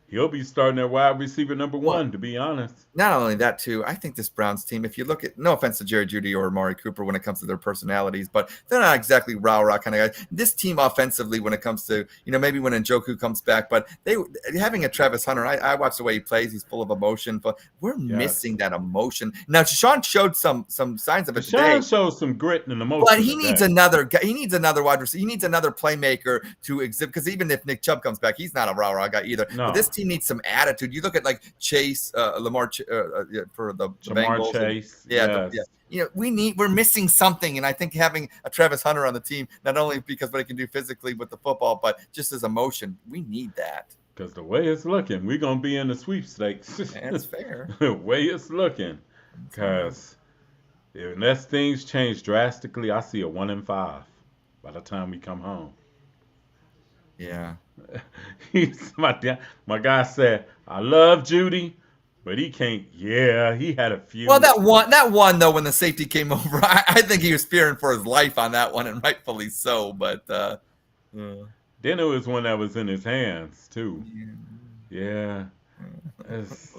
He'll be starting at wide receiver number
Well,
1, to be honest.
not only that, too, I think this Browns team, if you look at, no offense to Jerry Jeudy or Amari Cooper when it comes to their personalities, but they're not exactly rah-rah kind of guys. This team offensively, when it comes to, maybe when Njoku comes back, but having a Travis Hunter, I watch the way he plays. He's full of emotion, but we're
Yes.
missing that emotion. Now, Deshaun showed some signs of it today.
Deshaun shows some grit and emotion.
But he needs
today.
another guy. He needs another wide receiver. He needs another playmaker to exhibit. Because even if Nick Chubb comes back, he's not a rah-rah guy either.
No.
But this team needs some attitude. You look at like Chase, Lamar for the
Jamar
Bengals.
Chase.
Yeah,
Yes.
yeah. We're missing something, and I think having a Travis Hunter on the team, not only because what he can do physically with the football, but just as emotion, we need that.
Because the way it's looking, we're going to be in the sweepstakes.
That's fair.
The way it's looking. Because unless things change drastically, I see a 1-5 by the time we come home.
Yeah.
My guy said, I love Judy, but he can't. Yeah, he had a few.
Well, that one though, when the safety came over, I think he was fearing for his life on that one, and rightfully so. But
then it was one that was in his hands too. Yeah, it's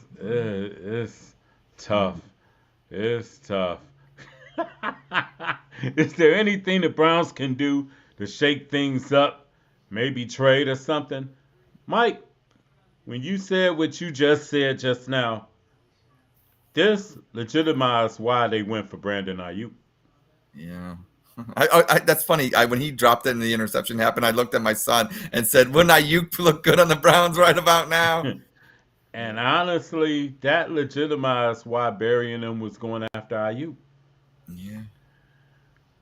tough. It's tough. Is there anything the Browns can do to shake things up? Maybe trade or something? Mike, when you said what you just said just now, this legitimized why they went for Brandon Ayuk.
yeah. That's funny. When he dropped it and the interception happened, I looked at my son and said, "Wouldn't Ayuk look good on the Browns right about now?"
And honestly, that legitimized why Barry and them was going after Ayuk.
Yeah.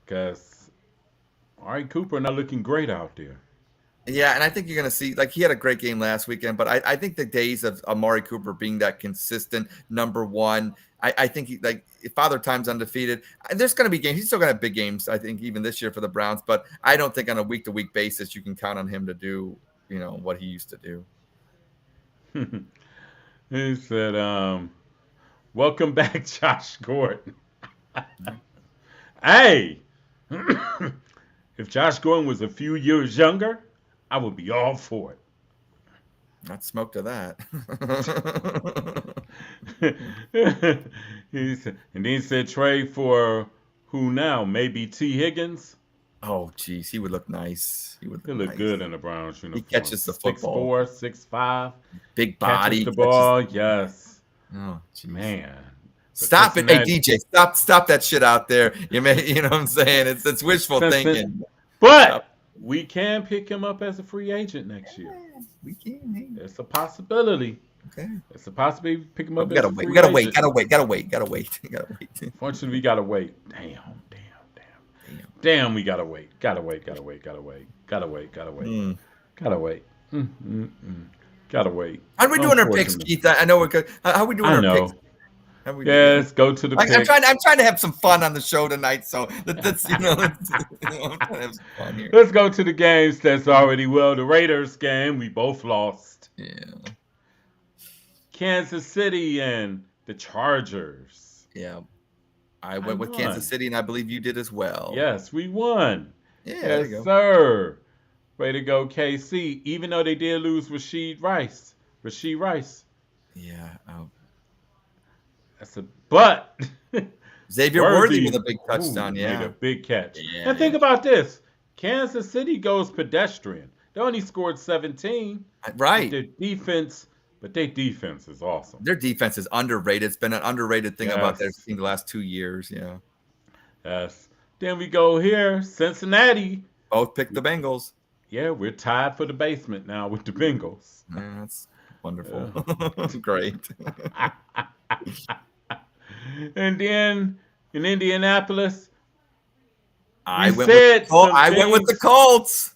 Because Amari Cooper not looking great out there.
Yeah, and I think you're going to see, like, he had a great game last weekend, but I think the days of Amari Cooper being that consistent number one, I think like if Father Time's undefeated, there's going to be games. He's still going to have big games, I think, even this year for the Browns, but I don't think on a week-to-week basis you can count on him to do, what he used to do.
He said, welcome back, Josh Gordon. Hey, if Josh Gordon was a few years younger, I would be all for it.
Not smoke to that.
And then he said trade for who now? Maybe T. Higgins.
Oh, geez, he would look nice. He would
He
look
look
nice.
good in the Browns uniform.
He catches the football.
6'4", 6'5",
Big
catches
body.
the ball. Yes,
Oh, geez.
man. But
Stop it, hey
Cincinnati-
DJ! Stop that shit out there. You know what I'm saying? It's wishful thinking.
But we can pick him up as a free agent next year.
We can.
It's a possibility.
Okay.
It's a possibility to pick him up
We
as
gotta
a
wait.
free
We gotta
agent.
wait. Gotta wait.
Fortunately, we gotta wait. Damn, we gotta wait. Gotta wait.
Mm.
Gotta wait. Gotta wait.
How are we doing our picks,
Unfortunately.
Keith? I know we're good. How are we doing
I
our
know.
picks? How we
Yes, go to the
doing?
picks.
I'm trying to have some fun on the show tonight, so that's I'm trying to have some fun here.
Let's go to the games that's already the Raiders game. We both lost.
Yeah.
Kansas City and the Chargers.
Yeah. I went with
won.
Kansas City, and I believe you did as well.
Yes, we won.
Yeah, there
Yes,
you go.
sir. Way to go, KC. Even though they did lose Rasheed Rice.
Yeah.
That's a but.
Xavier Worthy with a big touchdown.
Made
Yeah.
a big catch.
Yeah.
And think about this. Kansas City goes pedestrian. They only scored 17.
Right.
But their defense is awesome.
Their defense is underrated. It's been an underrated thing about their
Yes.
team the last 2 years. Yeah.
Yes. Then we go here, Cincinnati.
Both picked the Bengals.
Yeah, we're tied for the basement now with the Bengals.
Yeah, that's wonderful. Great.
And then in Indianapolis,
I
We
went
said
with the
some
I went with the
things.
Colts.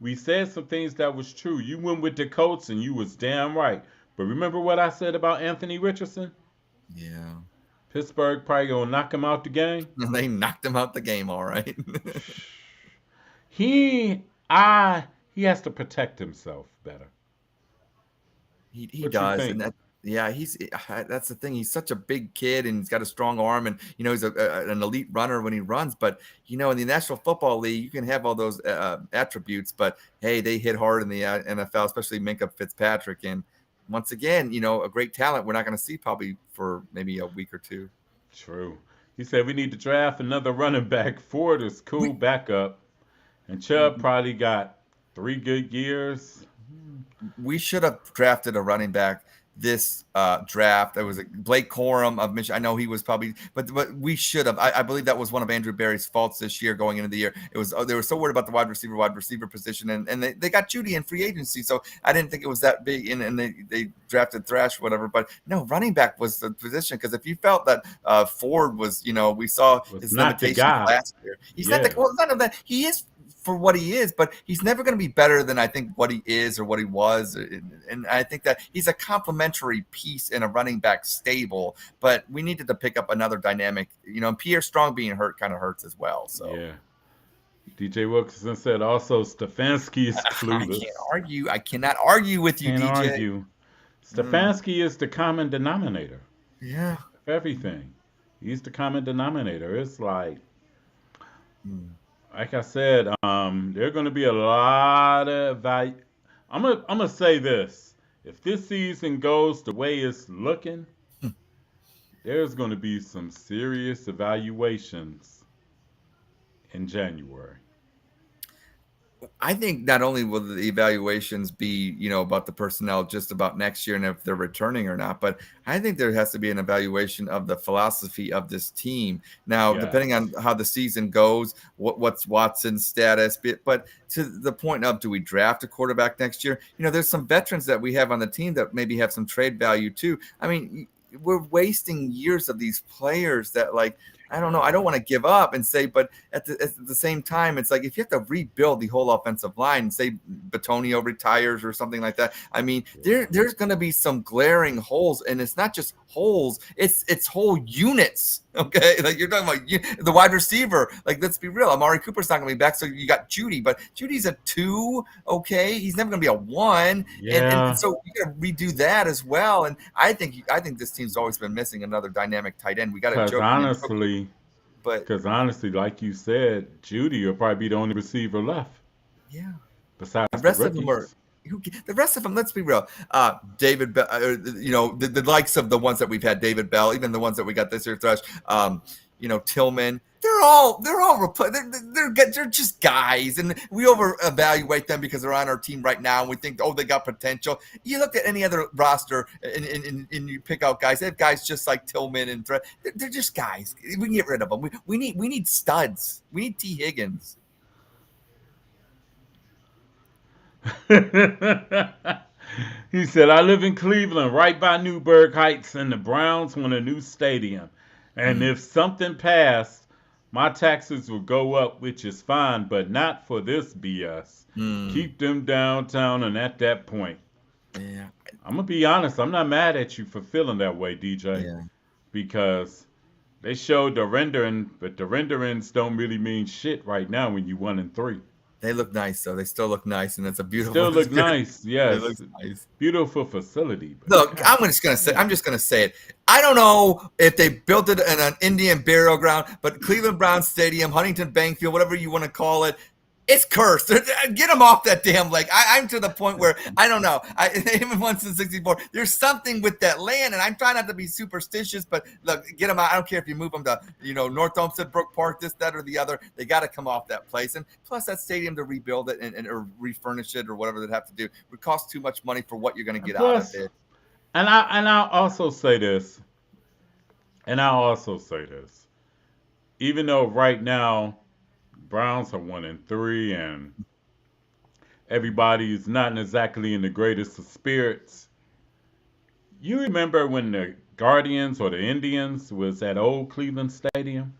we said some things that was true. You went with the Colts and you was damn right. But remember what I said about Anthony Richardson?
Yeah.
Pittsburgh probably gonna knock him out the game.
They knocked him out the game, all right.
He has to protect himself better.
He
What you
does,
think?
and that's the thing. He's such a big kid, and he's got a strong arm, and he's an elite runner when he runs. But in the National Football League, you can have all those attributes, but hey, they hit hard in the NFL, especially Minka Fitzpatrick. And once again, a great talent we're not going to see probably for maybe a week or two.
True. He said we need to draft another running back. Ford is cool backup. And Chubb probably got 3 good years.
We should have drafted a running back this draft. It was Blake Corum of Michigan. I know he was probably, but we should have. I believe that was one of Andrew Berry's faults this year going into the year. It was they were so worried about the wide receiver position, and they got Judy in free agency, so I didn't think it was that big. And they drafted Thrash, whatever. But no, running back was the position, because if you felt that Ford was, we saw
Was
his
not the
limitations
guy.
last year. He's not the none of that. He is for what he is, but he's never going to be better than I think what he is or what he was. And I think that he's a complementary piece in a running back stable, but we needed to pick up another dynamic, and Pierre Strong being hurt kind of hurts as well. So
Yeah. DJ Wilkinson said also Stefanski is clueless.
I cannot argue with you,
Can't
DJ.
argue. Stefanski is the common denominator
Yeah.
of everything. He's the common denominator. It's like I said, there are going to be a lot of value. I'm gonna say this: if this season goes the way it's looking, there's going to be some serious evaluations in January.
I think not only will the evaluations be, about the personnel, just about next year and if they're returning or not, but I think there has to be an evaluation of the philosophy of this team. Now, depending on how the season goes, what's Watson's status, but to the point of, do we draft a quarterback next year? There's some veterans that we have on the team that maybe have some trade value too. I mean, we're wasting years of these players that I don't know. I don't want to give up and say, but at the same time, it's like if you have to rebuild the whole offensive line, say Batonio retires or something like that. I mean, there's going to be some glaring holes, and it's not just holes; it's whole units. Okay, like you're talking about the wide receiver. Like, let's be real, Amari Cooper's not going to be back, so you got Judy, but Judy's a 2. Okay, he's never going to be a 1, and so you got to redo that as well. And I think this team's always been missing another dynamic tight end. We got to
Honestly,
but
like you said, Judy will probably be the only receiver left.
Yeah.
Besides
the rest
the
of them are.
rookies.
The rest of them, let's be real. David Bell, the likes of the ones that we've had, David Bell, even the ones that we got this year, Thresh, Tillman. They're just guys, and we over evaluate them because they're on our team right now, and we think, oh, they got potential. You look at any other roster, and you pick out guys. They have guys just like Tillman and they're just guys. We can get rid of them. We need studs. We need T. Higgins.
He said, I live in Cleveland, right by Newburgh Heights, and the Browns want a new stadium. And if something passed, my taxes will go up, which is fine, but not for this BS. Keep them downtown and at that point.
Yeah.
I'm going to be honest. I'm not mad at you for feeling that way, DJ.
Yeah.
Because they showed the rendering, but the renderings don't really mean shit right now when you 1-3.
They look nice, though. They still look nice, and it's a beautiful.
Still look nice, yes.
They look nice.
Beautiful facility.
Look, I'm just gonna say it. I don't know if they built it in an Indian burial ground, but Cleveland Browns Stadium, Huntington Bank Field, whatever you want to call it, it's cursed. Get them off that damn lake. I'm to the point where I don't know. Even once in '64, there's something with that land, and I'm trying not to be superstitious, but look, get them out. I don't care if you move them to North Olmsted, Brook Park, this, that, or the other. They got to come off that place, and plus that stadium to rebuild it and or refurnish it or whatever they'd have to do would cost too much money for what you're going to get out of it.
And I'll also say this. Even though right now Browns are 1-3, and everybody's not exactly in the greatest of spirits. You remember when the Guardians or the Indians was at old Cleveland Stadium?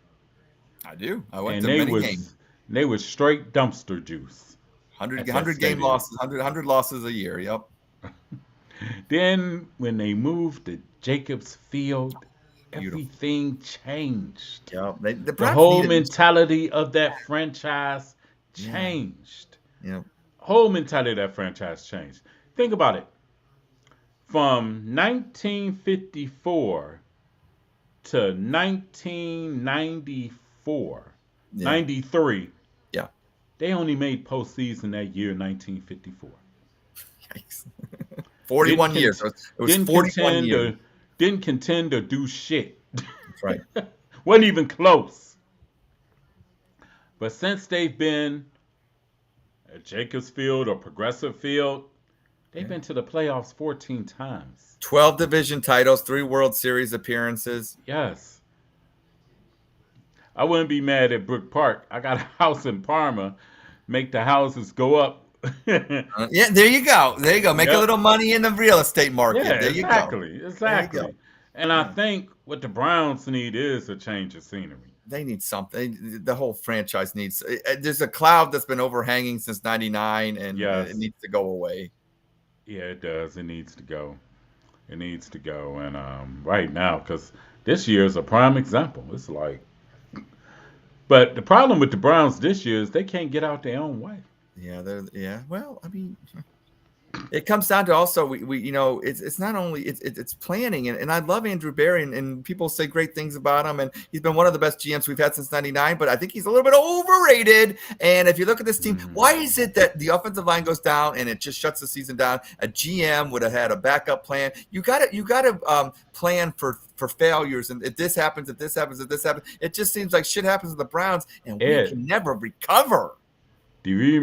I do. I went to many games.
They was straight dumpster juice.
100 game losses, 100 losses a year. Yep.
Then when they moved to Jacobs Field, everything changed.
Yeah,
the whole mentality of that franchise changed.
Yeah.
Whole mentality of that franchise changed. Think about it. From 1954 to 1994, 93.
Yeah.
They only made postseason that year, 1954.
Yikes. 41 years. It was 41 years.
Didn't contend or do shit.
That's right.
Wasn't even close. But since they've been at Jacobs Field or Progressive Field, they've been to the playoffs 14 times.
12 division titles, 3 World Series appearances.
Yes. I wouldn't be mad at Brook Park. I got a house in Parma. Make the houses go up.
Yeah, there you go. Make a little money in the real estate market.
Yeah,
there you
go.
Exactly.
And I think what the Browns need is a change of scenery.
They need something. The whole franchise needs. There's a cloud that's been overhanging since '99, and it needs to go away.
Yeah, it does. It needs to go. And right now, because this year is a prime example. It's like, but the problem with the Browns this year is they can't get out their own way.
Yeah. Well, I mean, it comes down to also we it's not only it's planning, and I love Andrew Berry, and people say great things about him, and he's been one of the best GMs we've had since '99. But I think he's a little bit overrated. And if you look at this team, why is it that the offensive line goes down and it just shuts the season down? A GM would have had a backup plan. You got to plan for failures, and if this happens, it just seems like shit happens to the Browns, and we can never recover.
Do you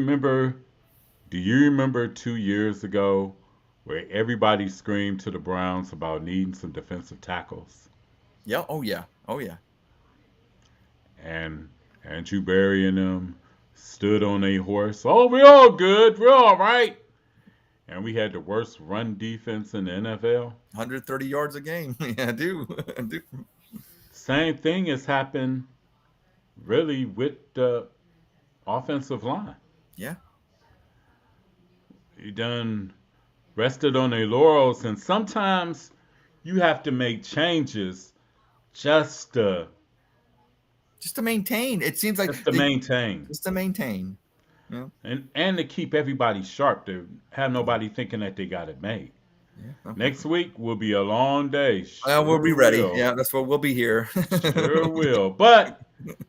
remember 2 years ago where everybody screamed to the Browns about needing some defensive tackles?
Yeah. Oh, yeah.
And Andrew Berry and them stood on a horse. Oh, we're all good. We're all right. And we had the worst run defense in the NFL.
130 yards a game. Yeah, I do.
same thing has happened really with the offensive line.
Yeah.
You done rested on their laurels, and sometimes you have to make changes just to
Just to maintain. It seems like
maintain.
just to maintain. Yeah.
And to keep everybody sharp, to have nobody thinking that they got it made.
Yeah. Okay.
Next week will be a long day.
Well, we'll be ready.
Will.
Yeah, that's what we'll be here.
Sure will. But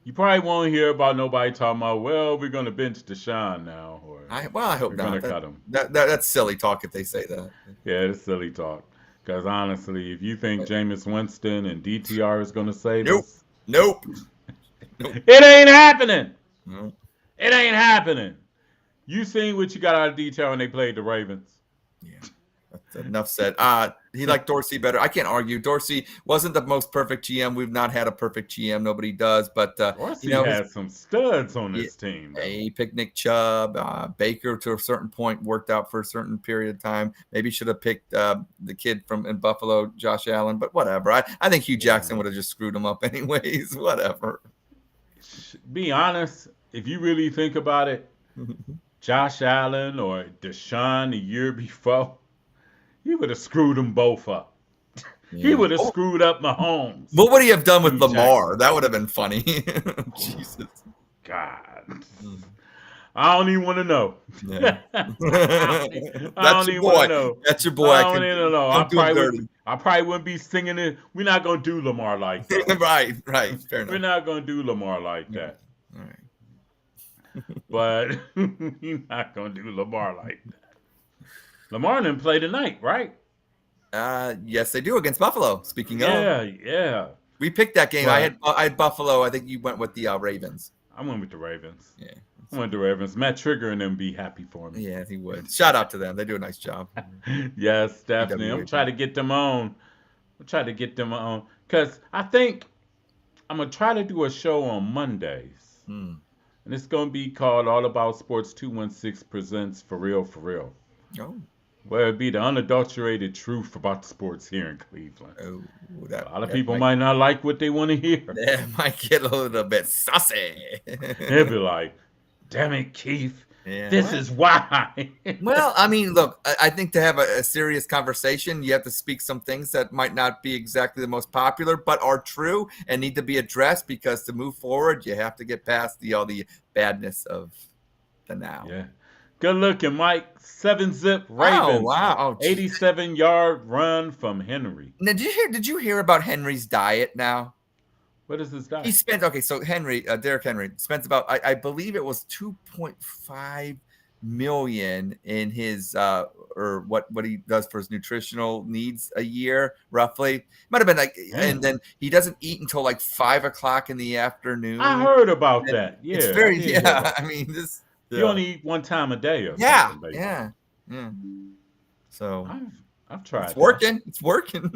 you probably won't hear about nobody talking about, well, we're going to bench Deshaun now. Or
I hope
we're
not.
going to cut him.
That's silly talk if they say that.
Yeah, it's silly talk. Because honestly, if you think Jameis Winston and DTR is going to save us,
Nope.
it ain't happening.
No.
It ain't happening. You seen what you got out of DTR when they played the Ravens.
Yeah. That's enough said. He liked Dorsey better. I can't argue. Dorsey wasn't the most perfect GM. We've not had a perfect GM. Nobody does. But
Dorsey has some studs on this team.
He picked Nick Chubb. Baker to a certain point worked out for a certain period of time. Maybe should have picked the kid in Buffalo, Josh Allen. But whatever. I think Hugh Jackson would have just screwed him up anyways. Whatever.
Be honest. If you really think about it, Josh Allen or Deshaun the year before, he would have screwed them both up. Yeah. He would have screwed up Mahomes.
What would he have done with Lamar? That would have been funny. Jesus.
God. I don't even want to know.
Yeah.
I don't even want to know.
That's your boy.
I don't even know. I probably wouldn't be singing it. We're not going to do Lamar like that.
Right. Fair enough.
We're not going to do Lamar like that.
All right.
But you're not going to do Lamar like that. Lamar didn't play tonight, right?
Yes, they do against Buffalo. Speaking of.
Yeah.
We picked that game. I had Buffalo. I think you went with the Ravens.
I went with the Ravens.
Yeah.
I went with the Ravens. Matt Trigger and them be happy for me.
Yeah, he would. Shout out to them. They do a nice job.
Yes, definitely. I'm trying to get them on. Because I think I'm going to try to do a show on Mondays. And it's going to be called All About Sports 216 Presents For Real.
Oh.
Where it be the unadulterated truth about sports here in Cleveland.
Oh,
a lot of people might not like what they want to hear.
That might get a little bit saucy.
They'll be like, damn it, Keith. Yeah. This is why.
Well, I mean, look, I think to have a serious conversation, you have to speak some things that might not be exactly the most popular, but are true and need to be addressed, because to move forward, you have to get past all the badness of the now.
Yeah. Good looking, Mike. 7-zip Ravens.
Wow.
87-yard run from Henry.
Now, did you hear about Henry's diet now?
What is his diet?
He spent, so Derrick Henry spends about, I believe it was $2.5 million in his, or what he does for his nutritional needs a year, roughly. Might have been and then he doesn't eat until like 5 o'clock in the afternoon.
I heard about that. Yeah.
It's very, I mean, this.
You only eat one time a day. Or
yeah. So
I've tried.
It's working. It's working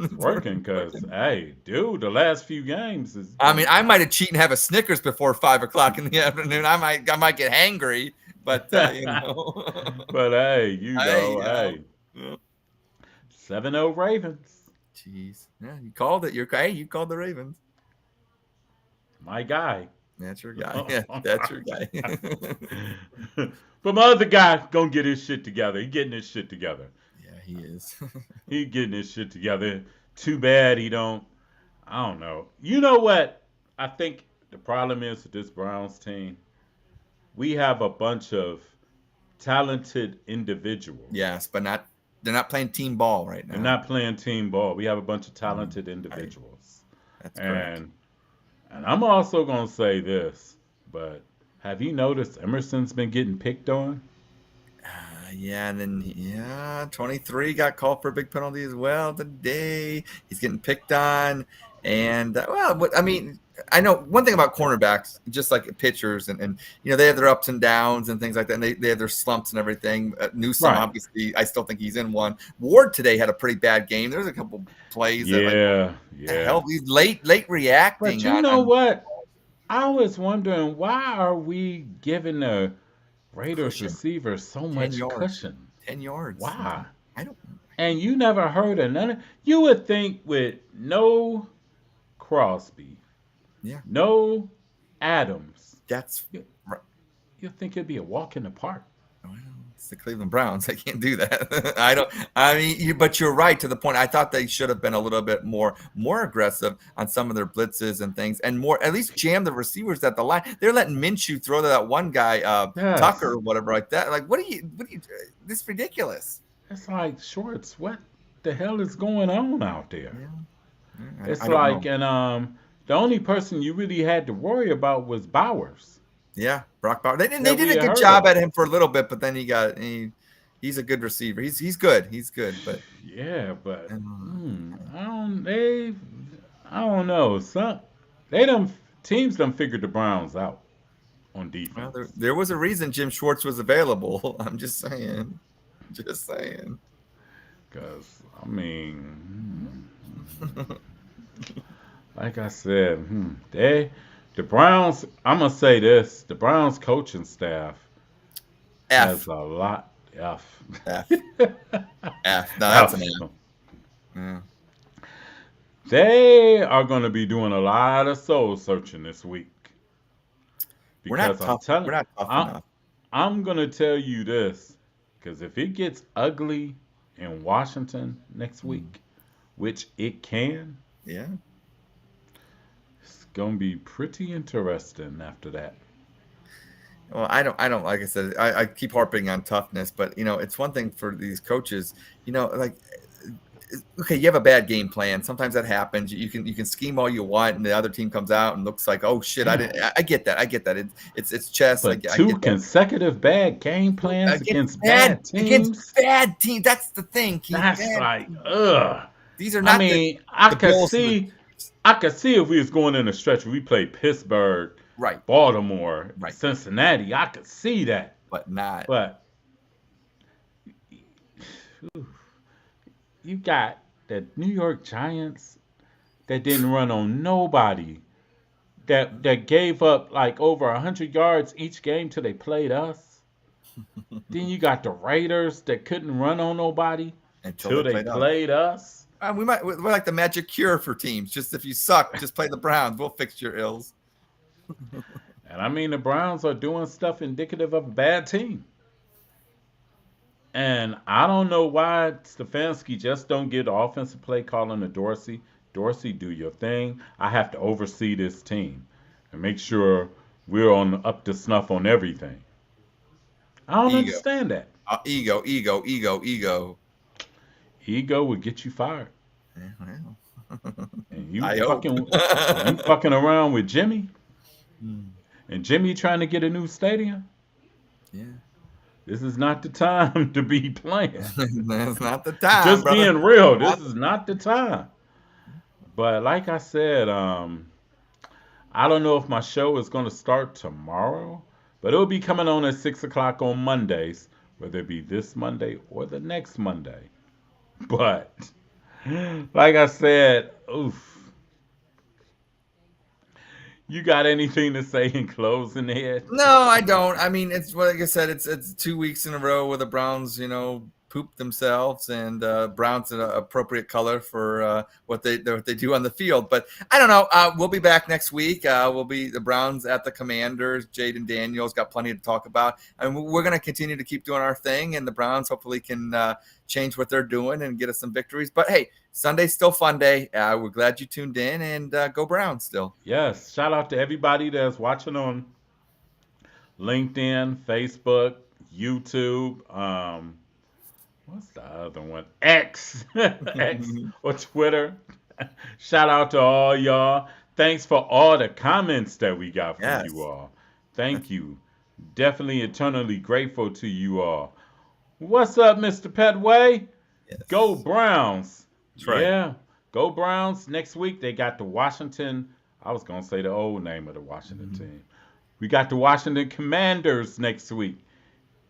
because, hey, dude, the last few games is.
I mean, I might have cheated and have a Snickers before 5 o'clock in the afternoon. I might get hangry, but you know.
But hey, hey. 7-0 Ravens.
Jeez, yeah, you called it. You called the Ravens.
My guy.
That's your guy. Yeah, that's your guy.
But my other guy gonna get his shit together. He getting his shit together.
Yeah, he is.
He getting his shit together. Too bad he don't. I don't know. You know what? I think the problem is with this Browns team. We have a bunch of talented individuals.
Yes, but they're not playing team ball right now.
They're not playing team ball. We have a bunch of talented individuals.
That's correct.
And I'm also going to say this, but have you noticed Emerson's been getting picked on?
Yeah, and then 23 got called for a big penalty as well today. He's getting picked on. And, I mean, I know one thing about cornerbacks, just like pitchers, and you know, they have their ups and downs and things like that, and they have their slumps and everything. Newsome, obviously, I still think he's in one. Ward today had a pretty bad game. There's a couple plays.
The
hell, he's late reacting.
But you know what? I was wondering, why are we giving the Raiders receiver so much cushion?
10 yards.
Why?
I don't know.
And you never heard of none of. You would think with no Crosby,
Yeah,
no Adams.
that's
You,
right.
you think it'd be a walk in the park?
Well, it's the Cleveland Browns. They can't do that. I don't. I mean, but you're right to the point. I thought they should have been a little bit more aggressive on some of their blitzes and things, and more at least jam the receivers at the line. They're letting Minshew throw to that one guy, Tucker
Yes.
or whatever like that. Like, what are you? This is ridiculous.
It's like, Shorts, what the hell is going on out there?
Yeah,
It's
I don't
like,
know.
and the only person you really had to worry about was Bowers
Yeah, Brock Bowers. They
that
did
we
a
had
good
heard
job
of.
at him for a little bit, but then he's a good receiver. He's good. He's good, but
Yeah, but
um,
I don't know. They done teams done figured the Browns out on
well,
defense.
there was a reason Jim Schwartz was available. I'm just saying. Just saying.
Cause I mean, like I said, the Browns. I'm gonna say this: the Browns coaching staff has
F.
a lot. F.
F. F. No, that's an
F.
F. Yeah.
They are going to be doing a lot of soul searching this week
We're not
because
tough. We're not tough
I,
enough.
I'm going to tell you this because if it gets ugly in Washington next week, which it can,
Yeah.
it's going to be pretty interesting after that.
Well, I don't like I said, I keep harping on toughness, but it's one thing for these coaches, like okay, you have a bad game plan. Sometimes that happens. You can scheme all you want, and the other team comes out and looks like, oh shit, I
Damn.
didn't. I get that. I get that. It's chess.
But
I
two
get that.
consecutive bad game plans against bad
Against
teams,
bad teams. That's the thing, Keith.
that's
Bad
like,
teams.
ugh.
These are
I
not
mean,
the Bills.
I could see if we was going in a stretch where we played Pittsburgh,
Right,
Baltimore,
right,
Cincinnati. I could see that.
but not.
But you got the New York Giants that didn't run on nobody. That gave up like over 100 yards each game till they played us. Then you got the Raiders that couldn't run on nobody
Until
till
they
they
played us.
played us.
We're like the magic cure for teams. Just if you suck, just play the Browns. We'll fix your ills.
And I mean, the Browns are doing stuff indicative of a bad team. And I don't know why Stefanski just don't get the offensive play calling to Dorsey. Dorsey, do your thing. I have to oversee this team and make sure we're on up to snuff on everything. I don't
Ego,
understand that.
ego, ego, ego, ego.
Ego would get you fired.
Yeah, well.
And
I hope.
you fucking around with Jimmy and Jimmy trying to get a new stadium.
Yeah,
This is not the time to be playing.
that's not the time,
Just
brother.
being real, this is not the time. But like I said, I don't know if my show is going to start tomorrow, but it'll be coming on at 6 o'clock on Mondays, whether it be this Monday or the next Monday. But like I said, oof. You got anything to say in closing here?
No, I don't. I mean, it's like I said, it's 2 weeks in a row where the Browns, poop themselves, and Browns an appropriate color for what they do on the field. But I don't know. We'll be back next week. We'll be the Browns at the Commanders. Jaden Daniels got plenty to talk about, and we're going to continue to keep doing our thing. And the Browns hopefully can change what they're doing and get us some victories. But hey, Sunday's still fun day. We're glad you tuned in, and go Browns still.
Yes. Shout out to everybody that's watching on LinkedIn, Facebook, YouTube. What's the other one? X, X or Twitter. Shout out to all y'all. Thanks for all the comments that we got from
Yes.
you all. Thank you. Definitely eternally grateful to you all. What's up, Mr. Petway?
Yes.
Go Browns.
That's right.
Yeah. Go Browns. Next week they got the Washington. I was gonna say the old name of the Washington team. We got the Washington Commanders next week.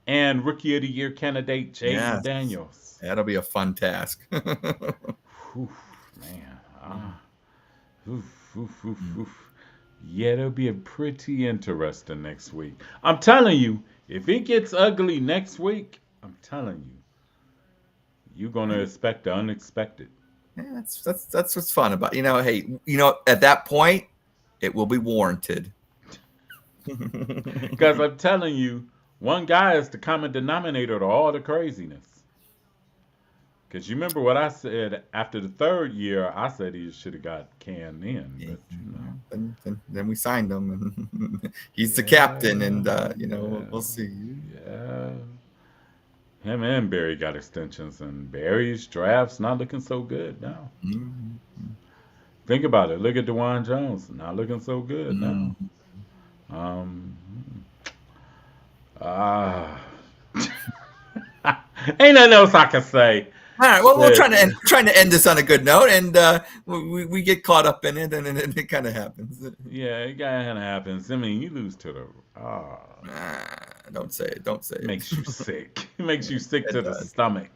And Rookie of the Year candidate Jaden
Yes.
Daniels.
That'll be a fun task.
Whew, man. Oof, oof, oof, oof. Yeah, it'll be a pretty interesting next week. I'm telling you, if it gets ugly next week, I'm telling you, you're gonna expect the unexpected.
Yeah, that's what's fun about hey, at that point, It will be warranted.
Because I'm telling you, one guy is the common denominator to all the craziness. Because you remember what I said after the third year, I said he should have got canned in.
Yeah.
But,
Then we signed him, and he's the
Yeah,
captain, and we'll see.
Yeah. Him and Barry got extensions, and Barry's draft's not looking so good now.
Mm-hmm.
Think about it. Look at DeJuan Jones, not looking so good now. Um, ah, ain't nothing else I can say.
All right. Well, we're trying to end this on a good note, and we get caught up in it, and it kind of happens.
Yeah, it kind of happens. I mean, you lose to the.
Don't say it. Don't say it.
Makes you sick. It makes you sick to the
does.
stomach.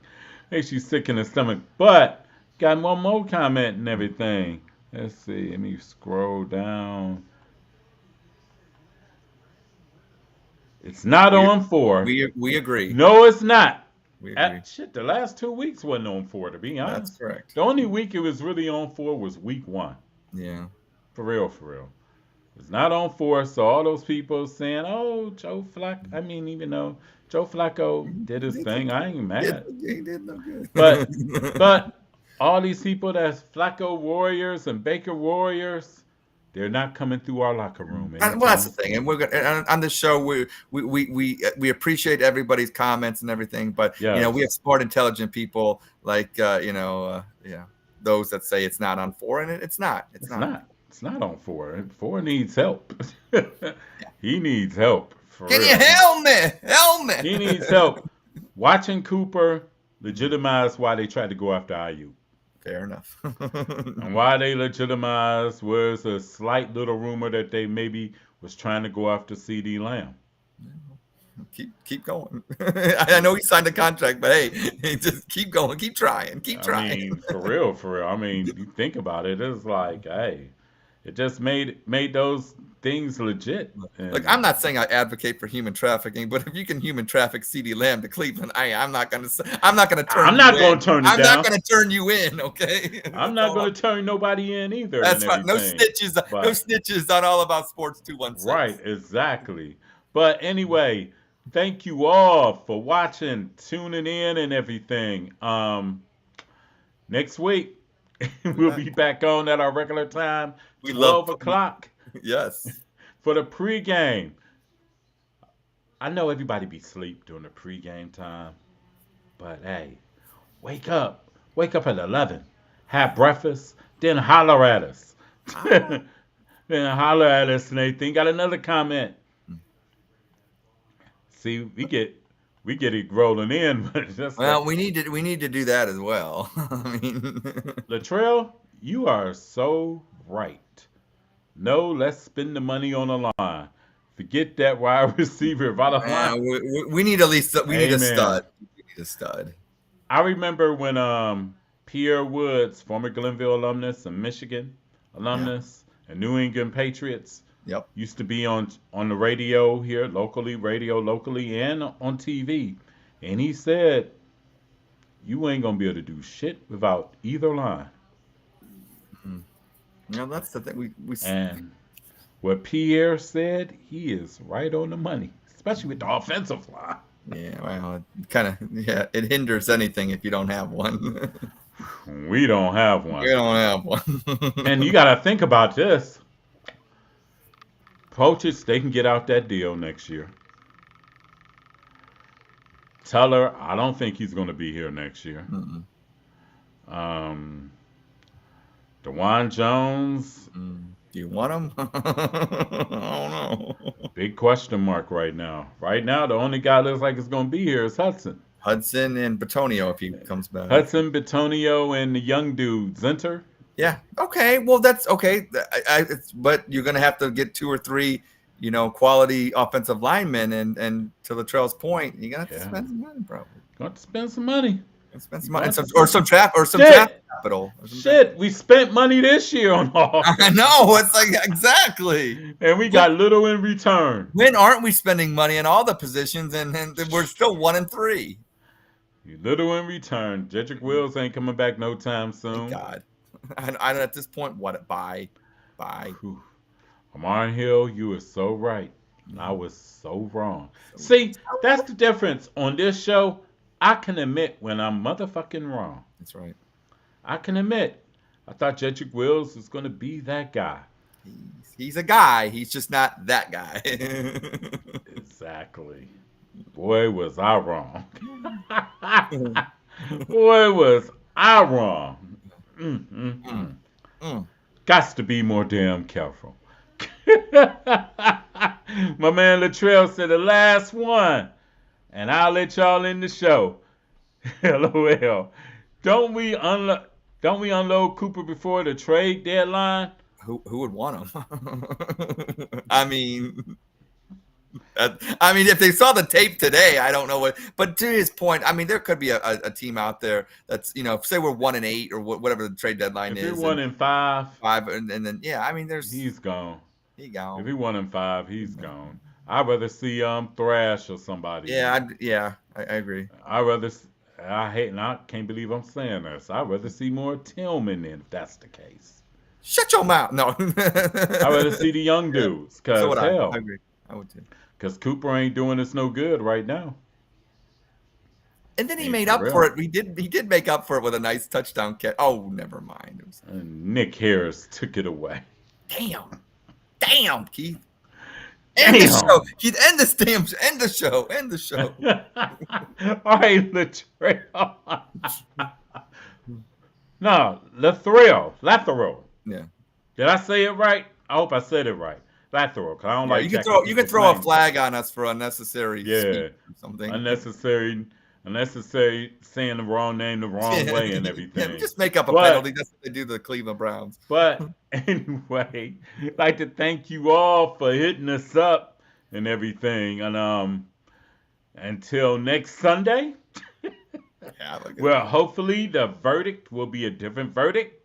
Makes you sick in the stomach. But got one more comment and everything. Let's see. Let me scroll down. It's not on 4.
We agree.
No, it's not.
We agree.
Shit, the last 2 weeks wasn't on 4, to be honest.
That's correct.
The only week it was really on 4 was week 1.
Yeah.
For real, for real. It's not on 4, so all those people saying, oh, Joe Flacco, I mean, even though Joe Flacco did his thing, I ain't mad.
He did no good.
But all these people that's Flacco Warriors and Baker Warriors, they're not coming through our locker room.
Well, that's the thing, and we're gonna on the show. We appreciate everybody's comments and everything, but
Yes.
we have smart, intelligent people like those that say it's not on 4, and it's not. It's not.
It's not on 4. 4 needs help. He needs help. For
Can
real.
you help me?
He needs help. Watching Cooper legitimize why they tried to go after IU.
Fair enough.
And why they legitimized was a slight little rumor that they maybe was trying to go after CD Lamb.
Keep going. I know he signed a contract, but hey, just keep going, keep trying.
I mean, for real. I mean, you think about it, it's like, hey, it just made those things legit.
Look, I'm not saying I advocate for human trafficking, but if you can human traffic CD Lamb to Cleveland, I'm not gonna turn. I'm not going to turn
down.
Not going to turn you in. Okay.
I'm not going to turn nobody in either.
That's right. No snitches. No snitches on All About Sports 216.
Right. Exactly. But anyway, thank you all for watching, tuning in, and everything. Next week we'll be back on at our regular time, 12 o'clock.
Yes.
For the pregame. I know everybody be asleep during the pregame time, but hey, wake up. Wake up at 11. Have breakfast, then holler at us. Then holler at us, Nathan. Got another comment. See, we get it rolling in, but just
we need to do that as well. I mean,
Latrell, you are so right. No, let's spend the money on the line. Forget that wide receiver.
We need at least need a stud. We need a stud.
I remember when Pierre Woods, former Glenville alumnus and Michigan alumnus and New England Patriots, used to be on the radio here locally and on TV, and he said, "You ain't gonna be able to do shit without either line."
That's the thing.
And what Pierre said, he is right on the money, especially with the offensive line.
Yeah, well, it hinders anything if you don't have one.
We don't have one.
We don't have one.
And you got to think about this. Coaches, they can get out that deal next year. Teller, I don't think he's going to be here next year. DeJuan Jones.
Do you want him? I don't know.
Big question mark right now. Right now, the only guy that looks like it's going to be here is Hudson.
Hudson and Batonio if he comes back.
Hudson, Batonio, and the young dude, Zenter.
Yeah. Okay. Well, that's okay. But you're going to have to get 2 or 3, quality offensive linemen. And to Latrell's point, you're going to have to spend some money, probably.
Got to spend some money.
Spend some money, or some draft capital.
Shit, we spent money this year on all.
I know, it's like exactly.
And we got little in return.
When aren't we spending money on all the positions, and we're still 1-3?
Little in return. Jedrick Wills ain't coming back no time soon.
Thank God. I at this point, buy.
Amari Hill, you were so right. I was so wrong. See, that's the difference. On this show, I can admit when I'm motherfucking wrong.
That's right.
I can admit. I thought Jedrick Wills was going to be that guy.
He's a guy. He's just not that guy.
Exactly. Boy, was I wrong. Boy, was I wrong. Gots to be more damn careful. My man Latrell said the last one, and I'll let y'all in the show. LOL. Don't we unload Cooper before the trade deadline?
Who would want him? I mean, if they saw the tape today, I don't know what. But to his point, I mean, there could be a team out there that's, say we're 1-8 or whatever the trade deadline is.
If you're 1-5,
and then I mean,
he's gone.
He gone.
If he 1-5, he's gone. I'd rather see Thrash or somebody.
Yeah, I agree.
I can't believe I'm saying this. I'd rather see more Tillman if that's the case.
Shut your mouth. No.
I'd rather see the young dudes. Because
I agree. I would too.
Because Cooper ain't doing us no good right now.
And then he made up for it. He did make up for it with a nice touchdown catch. Oh, never mind.
And Nick Harris took it away.
Damn, Keith. End the show. Keith, end the show. End the show.
All right, Latrell. No, Lathero.
Yeah.
Did I say it right? I hope I said it right. Lathero, because I don't like
you can throw a flag on us for unnecessary something.
Unnecessary saying the wrong name the wrong way and everything.
Yeah, just make up a penalty. That's what they do to the Cleveland Browns.
But anyway, I'd like to thank you all for hitting us up and everything. And until next Sunday, well, hopefully the verdict will be a different verdict.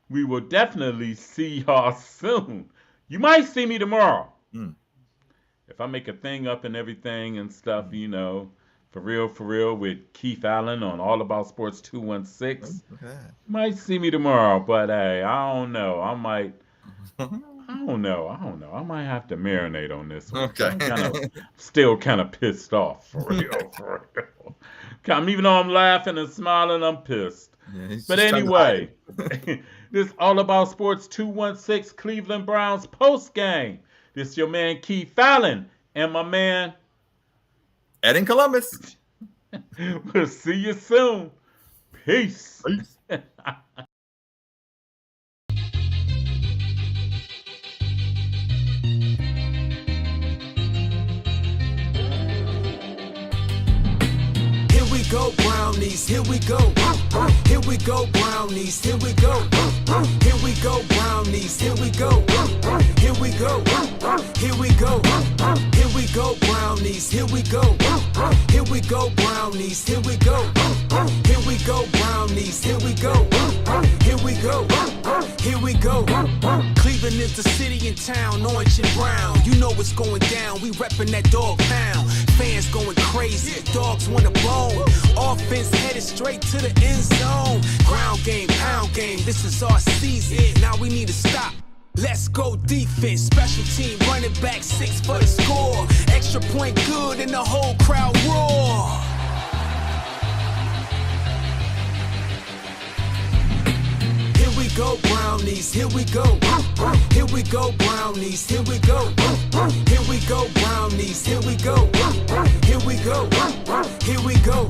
We will definitely see y'all soon. You might see me tomorrow. If I make a thing up and everything and stuff, for real, with Keith Allen on All About Sports 216. You might see me tomorrow, but hey, I don't know. I don't know. I might have to marinate on this one.
Okay.
I'm still kind of pissed off, for real. Even though I'm laughing and smiling, I'm pissed.
Yeah,
but anyway, this is All About Sports 216 Cleveland Browns postgame. This is your man Keith Allen and my man
Ed in Columbus.
We'll see you soon. Peace.
Go brownies, here we go. Here we go brownies, here we go. Here we go brownies, here we go. Here we go. Here we go. Here we go brownies, here we go. Here we go brownies, here we go. Here we go brownies, here we go. Here we go. Here we go. Cleveland is the city and town, orange and brown. You know what's going down. We reppin' that dog pound. Fans going crazy. Dogs want a bone. Offense headed straight to the end zone. Ground game, pound game. This is our season. Now we need to stop. Let's go defense. Special team running back 6 for the score. Extra point good and the whole crowd roar. Here we go brownies, here we go. Here we go brownies, here we go. Here we go brownies, here we go. Here we go. Here we go.